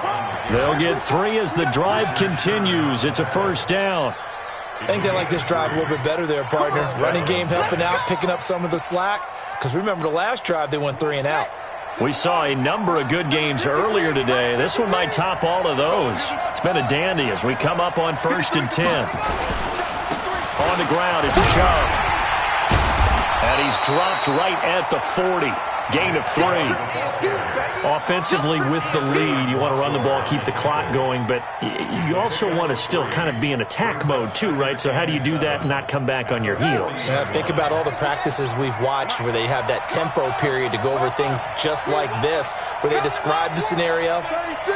They'll get 3 as the drive continues. It's a first down. I think they like this drive a little bit better there, partner. Running game helping out, picking up some of the slack. Because remember, the last drive, they went 3 and out. We saw a number of good games earlier today. This one might top all of those. It's been a dandy as we come up on 1st and 10. On the ground, it's Chubb. And he's dropped right at the 40. Gain of 3. Offensively with the lead, you want to run the ball, keep the clock going, but you also want to still kind of be in attack mode too, right? So how do you do that and not come back on your heels? Yeah, think about all the practices we've watched where they have that tempo period to go over things just like this, where they describe the scenario,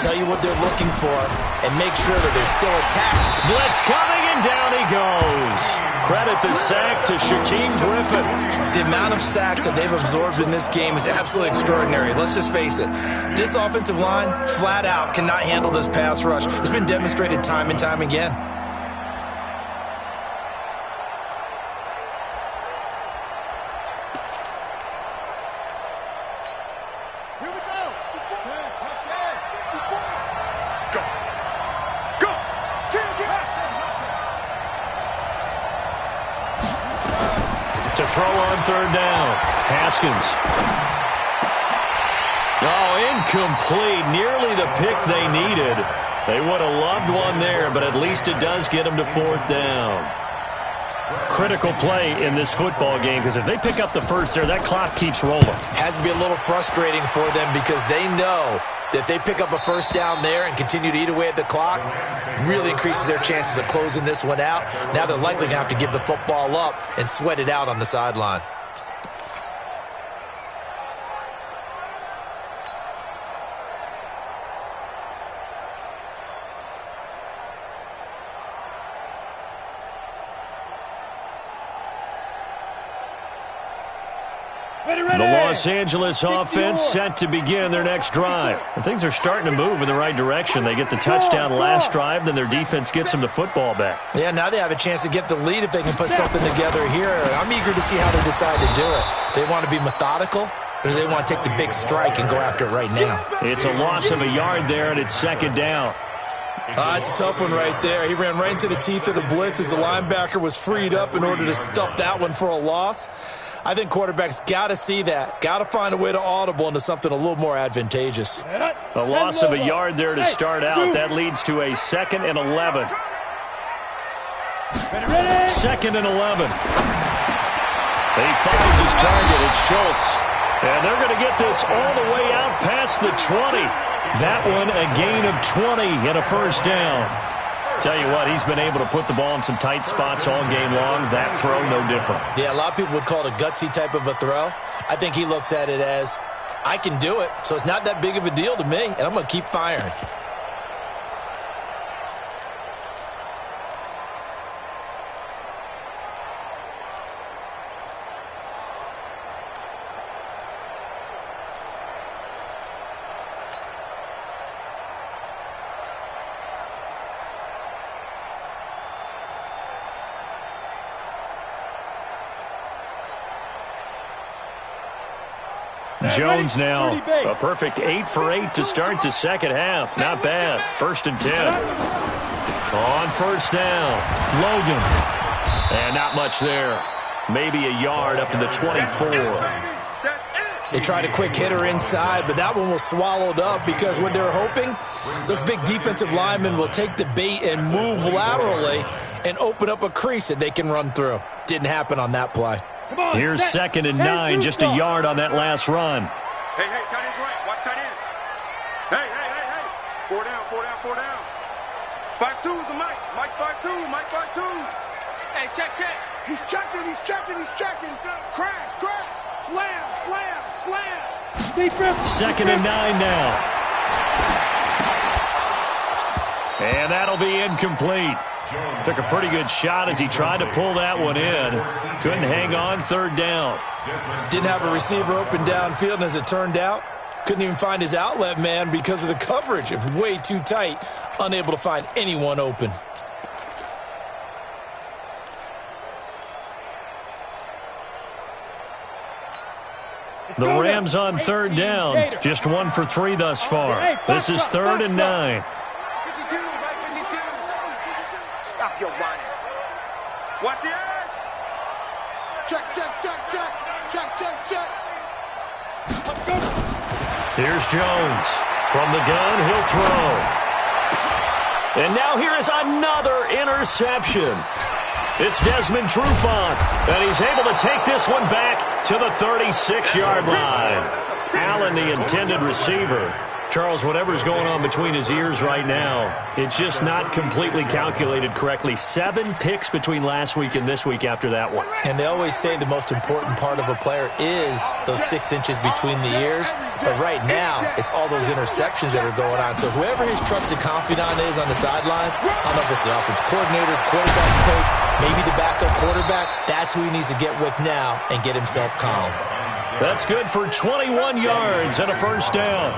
tell you what they're looking for, and make sure that they're still attacking. Blitz coming, and down he goes. Credit the sack to Shaquem Griffin. The amount of sacks that they've absorbed in this game is absolutely extraordinary. Let's just face it. This offensive line, flat out, cannot handle this pass rush. It's been demonstrated time and time again. Here we go. Go. Go. To throw on 3rd down. Haskins. Oh, incomplete. Nearly the pick they needed. They would have loved one there, but at least it does get them to 4th down. Critical play in this football game, because if they pick up the first there, that clock keeps rolling. Has to be a little frustrating for them because they know that they pick up a first down there and continue to eat away at the clock, really increases their chances of closing this one out. Now they're likely going to have to give the football up and sweat it out on the sideline. The Los Angeles offense set to begin their next drive. And things are starting to move in the right direction. They get the touchdown last drive, then their defense gets them the football back. Yeah, now they have a chance to get the lead if they can put something together here. I'm eager to see how they decide to do it. They want to be methodical, or do they want to take the big strike and go after it right now? It's a loss of a yard there, and it's 2nd down. It's a tough one right there. He ran right into the teeth of the blitz as the linebacker was freed up in order to stuff that one for a loss. I think quarterbacks got to see that. Got to find a way to audible into something a little more advantageous. A loss of a yard there to start out. That leads to a 2nd and 11. 2nd and 11. He finds his target. It's Schultz. And they're going to get this all the way out past the 20. That one a gain of 20 and a first down. Tell you what, he's been able to put the ball in some tight spots all game long. That throw, no different. Yeah, a lot of people would call it a gutsy type of a throw. I think he looks at it as, I can do it, so it's not that big of a deal to me, and I'm going to keep firing. Jones now a perfect 8 for 8 to start the second half. Not bad. 1st and 10. On 1st down, Logan. And not much there. Maybe a yard up to the 24. They tried a quick hitter inside, but that one was swallowed up because what they're hoping, those big defensive linemen will take the bait and move laterally and open up a crease that they can run through. Didn't happen on that play. Here's 2nd and 9, just a yard on that last run. Hey, tight end's right. Watch tight end. Hey. 4 down. 5-2 is the Mike. Mike 5-2. Hey, check. He's checking. Crash. Slam. Defense. 2nd and 9 now. And that'll be incomplete. Took a pretty good shot as he tried to pull that one in. Couldn't hang on, 3rd down. Didn't have a receiver open downfield, and as it turned out, couldn't even find his outlet man because of the coverage. It was way too tight, unable to find anyone open. The Rams on 3rd down. Just 1 for 3 thus far. This is 3rd and 9. 52, right 52. Stop your running. Watch the edge. Check. Here's Jones. From the gun, he'll throw. And now here is another interception. It's Desmond Trufant, and he's able to take this one back to the 36-yard line. Allen, the intended receiver. Charles, whatever's going on between his ears right now, it's just not completely calculated correctly. 7 picks between last week and this week after that one. And they always say the most important part of a player is those 6 inches between the ears. But right now, it's all those interceptions that are going on. So whoever his trusted confidant is on the sidelines, I don't know if it's the offense coordinator, quarterback's coach, maybe the backup quarterback, that's who he needs to get with now and get himself calm. That's good for 21 yards and a 1st down.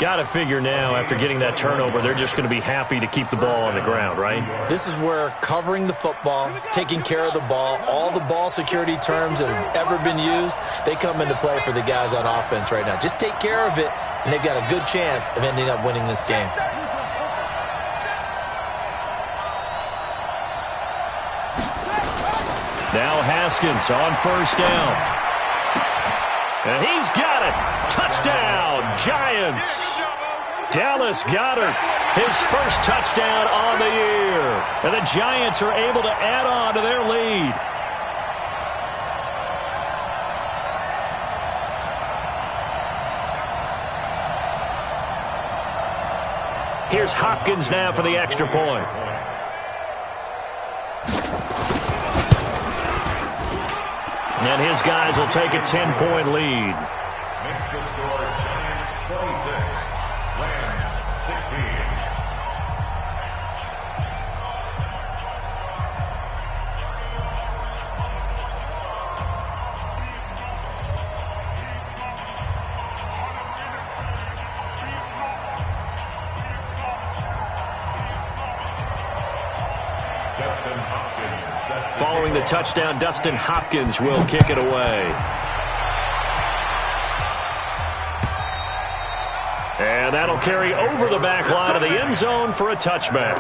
Got to figure now, after getting that turnover, they're just going to be happy to keep the ball on the ground, right? This is where covering the football, taking care of the ball, all the ball security terms that have ever been used, they come into play for the guys on offense right now. Just take care of it, and they've got a good chance of ending up winning this game. Now Haskins on 1st down. And he's got it. Touchdown, Giants. Dallas Goedert, his first touchdown on the year. And the Giants are able to add on to their lead. Here's Hopkins now for the extra point. And his guys will take a 10-point lead. Makes the score Giants 26, Rams 16. Following the touchdown, Dustin Hopkins will kick it away. And that'll carry over the back line of the end zone for a touchback.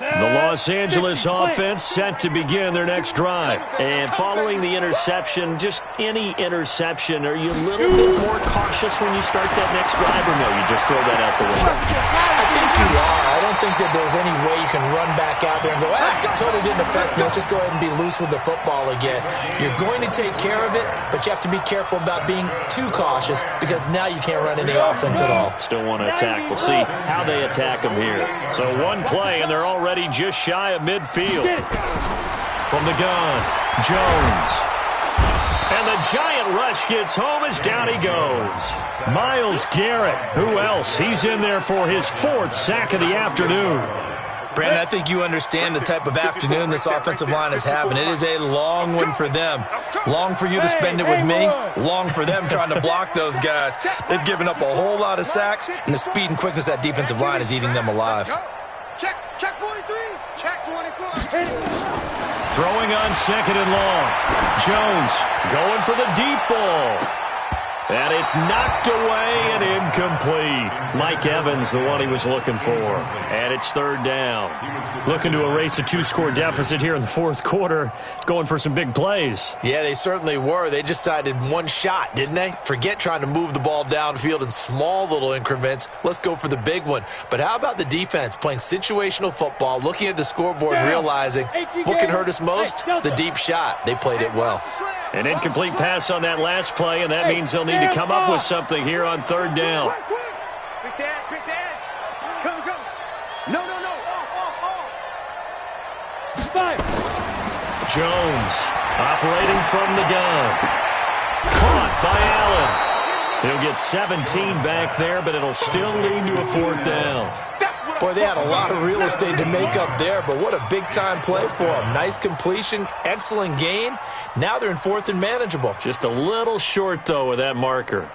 The Los Angeles offense set to begin their next drive. And following the interception, just any interception, are you a little bit more cautious when you start that next drive, or no, you just throw that out the window? I think you are. I don't think that there's any way you can run back out there and go, it totally didn't affect me. Let's just go ahead and be loose with the football again. You're going to take care of it, but you have to be careful about being too cautious because now you can't run any offense at all. Still want to attack. We'll see how they attack them here. So one play, and they're already just shy of midfield. From the gun, Jones. And the giant rush gets home as down he goes. Myles Garrett, who else? He's in there for his 4th sack of the afternoon. Brandon, I think you understand the type of afternoon this offensive line is having. It is a long one for them. Long for you to spend it with me. Long for them trying to block those guys. They've given up a whole lot of sacks, and the speed and quickness of that defensive line is eating them alive. Check 43. Check 24. Throwing on 2nd and long. Jones going for the deep ball. And it's knocked away and incomplete. Mike Evans, the one he was looking for. And it's third down. Looking to erase a 2-score deficit here in the fourth quarter. Going for some big plays. Yeah, they certainly were. They just decided one shot, didn't they? Forget trying to move the ball downfield in small little increments. Let's go for the big one. But how about the defense playing situational football, looking at the scoreboard, realizing what can hurt us most? The deep shot. They played it well. An incomplete pass on that last play, and that means they'll need to come up with something here on third down. Quick dance, quick dance. Go, go. No. Off. Five. Jones operating from the gun. Caught by Allen. He'll get 17 back there, but it'll still lead to a fourth down. Boy, they had a lot of real estate to make up there, but what a big-time play for them. Nice completion, excellent gain. Now they're in fourth and manageable. Just a little short, though, with that marker.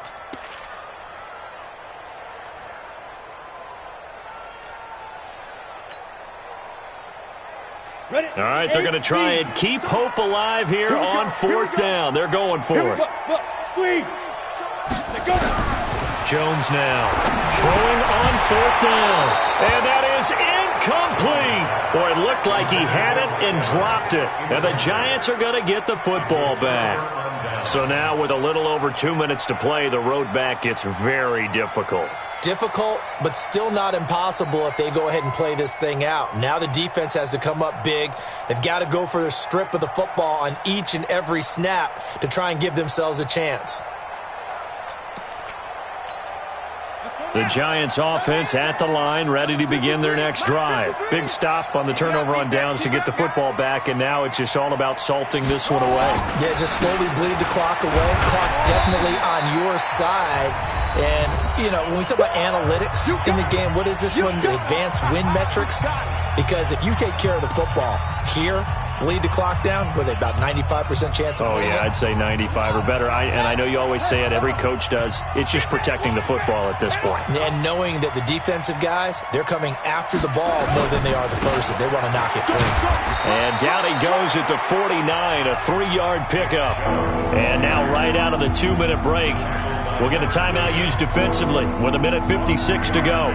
Ready? All right, they're going to try and keep hope alive here on fourth down. They're going for it. Squeeze. Let go. Jones now throwing on fourth down. And that is incomplete. Boy, it looked like he had it and dropped it. And the Giants are going to get the football back. So now with a little over 2 minutes to play, the road back gets very difficult. Difficult, but still not impossible if they go ahead and play this thing out. Now the defense has to come up big. They've got to go for their strip of the football on each and every snap to try and give themselves a chance. The Giants offense at the line, ready to begin their next drive. Big stop on the turnover on downs to get the football back, and now it's just all about salting this one away. Yeah, just slowly bleed the clock away. Clock's definitely on your side. And, you know, when we talk about analytics in the game, what is this one? The advanced win metrics? Because if you take care of the football here, bleed the clock down, with about 95% chance of winning. Yeah, I'd say 95 or better. And I know you always say it, every coach does. It's just protecting the football at this point. And knowing that the defensive guys, they're coming after the ball more than they are the person. They want to knock it free. And down he goes at the 49, a 3-yard pickup. And now right out of the 2-minute break, we'll get a timeout used defensively with 1:56 to go.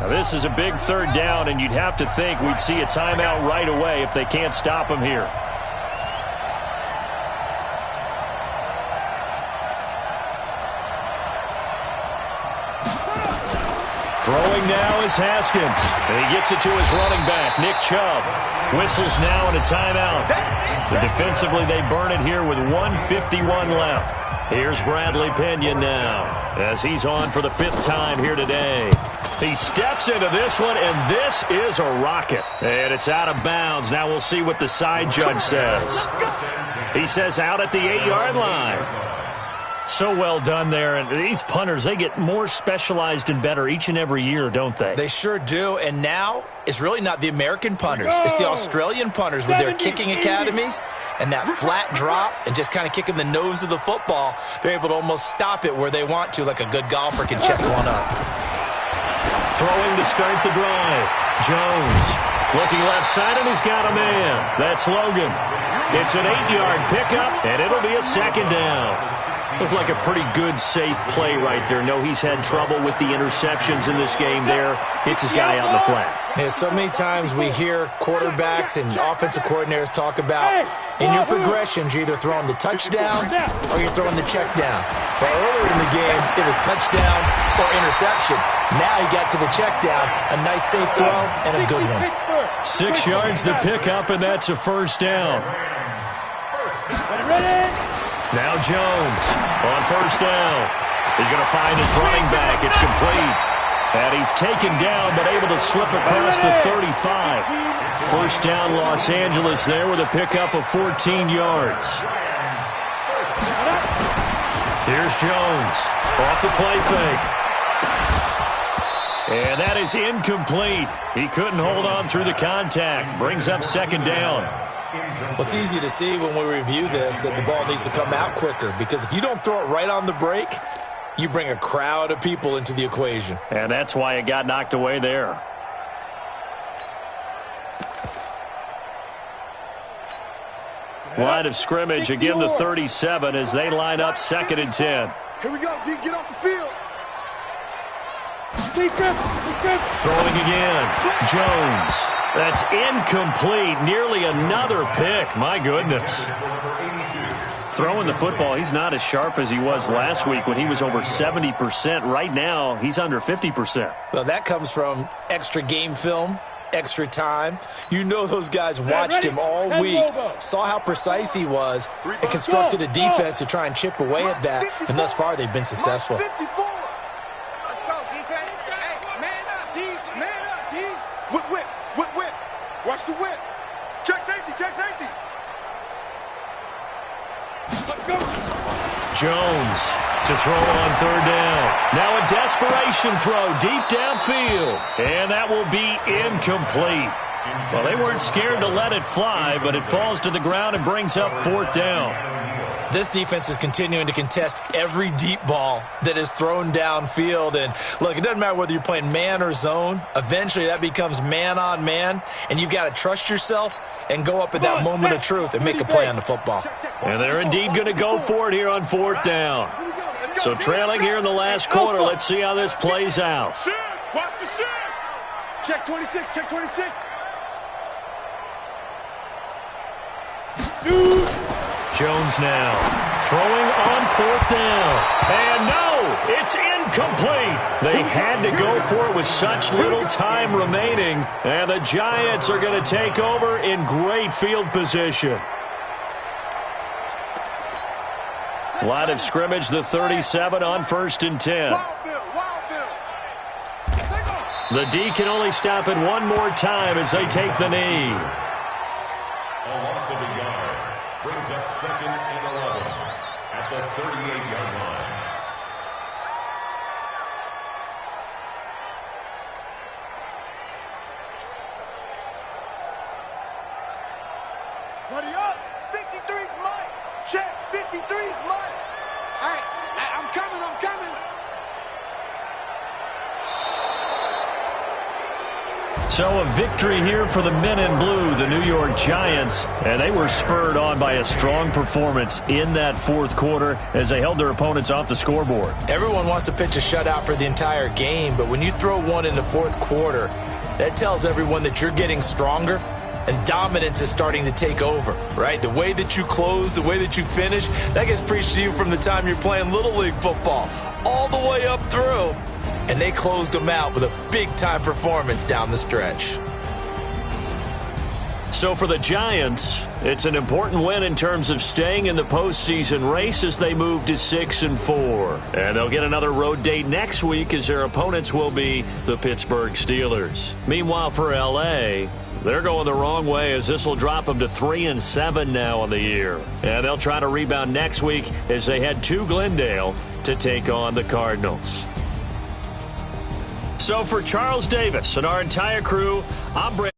Now this is a big third down, and you'd have to think we'd see a timeout right away if they can't stop him here. Throwing now is Haskins. And he gets it to his running back, Nick Chubb. Whistles now and a timeout. So defensively, they burn it here with 1:51 left. Here's Bradley Pena now as he's on for the 5th time here today. He steps into this one, and this is a rocket. And it's out of bounds. Now we'll see what the side judge says. He says out at the 8-yard line. So well done there. And these punters, they get more specialized and better each and every year, don't they? They sure do. And now it's really not the American punters. It's the Australian punters with their kicking academies and that flat drop and just kind of kicking the nose of the football. They're able to almost stop it where they want to, like a good golfer can check one up. Throwing to start the drive. Jones looking left side, and he's got a man. That's Logan. It's an 8-yard pickup, and it'll be a 2nd down. Looked like a pretty good, safe play right there. No, he's had trouble with the interceptions in this game there. Hits his guy out in the flat. Yeah, so many times we hear quarterbacks and offensive coordinators talk about in your progressions, you're either throwing the touchdown or you're throwing the check down. But earlier in the game, it was touchdown or interception. Now he got to the check down, a nice safe throw and a good one. 6 yards the pickup, and that's a 1st down. Now Jones on 1st down. He's going to find his running back. It's complete. And he's taken down but able to slip across the 35. 1st down Los Angeles there with a pickup of 14 yards. Here's Jones off the play fake. And that is incomplete. He couldn't hold on through the contact. Brings up 2nd down. Well, it's easy to see when we review this that the ball needs to come out quicker, because if you don't throw it right on the break, you bring a crowd of people into the equation. And that's why it got knocked away there. Line of scrimmage, again the 37 as they line up 2nd and 10. Here we go, D. Get off the field. Defense. Throwing again. Jones. That's incomplete. Nearly another pick. My goodness. Throwing the football, he's not as sharp as he was last week when he was over 70%. Right now, he's under 50%. Well, that comes from extra game film, extra time. You know those guys watched him all week, saw how precise he was, and constructed a defense to try and chip away at that, and thus far they've been successful. Let's go, defense. Hey, man up, D. Man up, D. Whip. Watch the whip. Check safety. Let's go. Jones to throw on 3rd down. Now a desperation throw deep downfield. And that will be incomplete. Well, they weren't scared to let it fly, but it falls to the ground and brings up 4th down. This defense is continuing to contest every deep ball that is thrown downfield. And, look, it doesn't matter whether you're playing man or zone. Eventually that becomes man on man, and you've got to trust yourself and go up at that moment of truth and make a play on the football. And they're indeed going to go for it here on 4th down. So trailing here in the last quarter, let's see how this plays out. Watch the shit. Check 26. Shoot. Jones now throwing on 4th down. And no, it's incomplete. They had to go for it with such little time remaining. And the Giants are going to take over in great field position. Line of scrimmage, the 37 on 1st and 10. The D can only stop it one more time as they take the knee. A loss of a yard brings up 2nd and 11 at the 38-yard line. Buddy up. 53's mine. Check. 53's mine. Hey, I'm coming. So a victory here for the men in blue, the New York Giants, and they were spurred on by a strong performance in that 4th quarter as they held their opponents off the scoreboard. Everyone wants to pitch a shutout for the entire game, but when you throw one in the 4th quarter, that tells everyone that you're getting stronger and dominance is starting to take over, right? The way that you close, the way that you finish, that gets preached to you from the time you're playing Little League football all the way up through. And they closed them out with a big-time performance down the stretch. So for the Giants, it's an important win in terms of staying in the postseason race as they move to 6-4. And they'll get another road date next week as their opponents will be the Pittsburgh Steelers. Meanwhile, for L.A., they're going the wrong way as this will drop them to 3-7 now on the year. And they'll try to rebound next week as they head to Glendale to take on the Cardinals. So for Charles Davis and our entire crew, I'm Brent.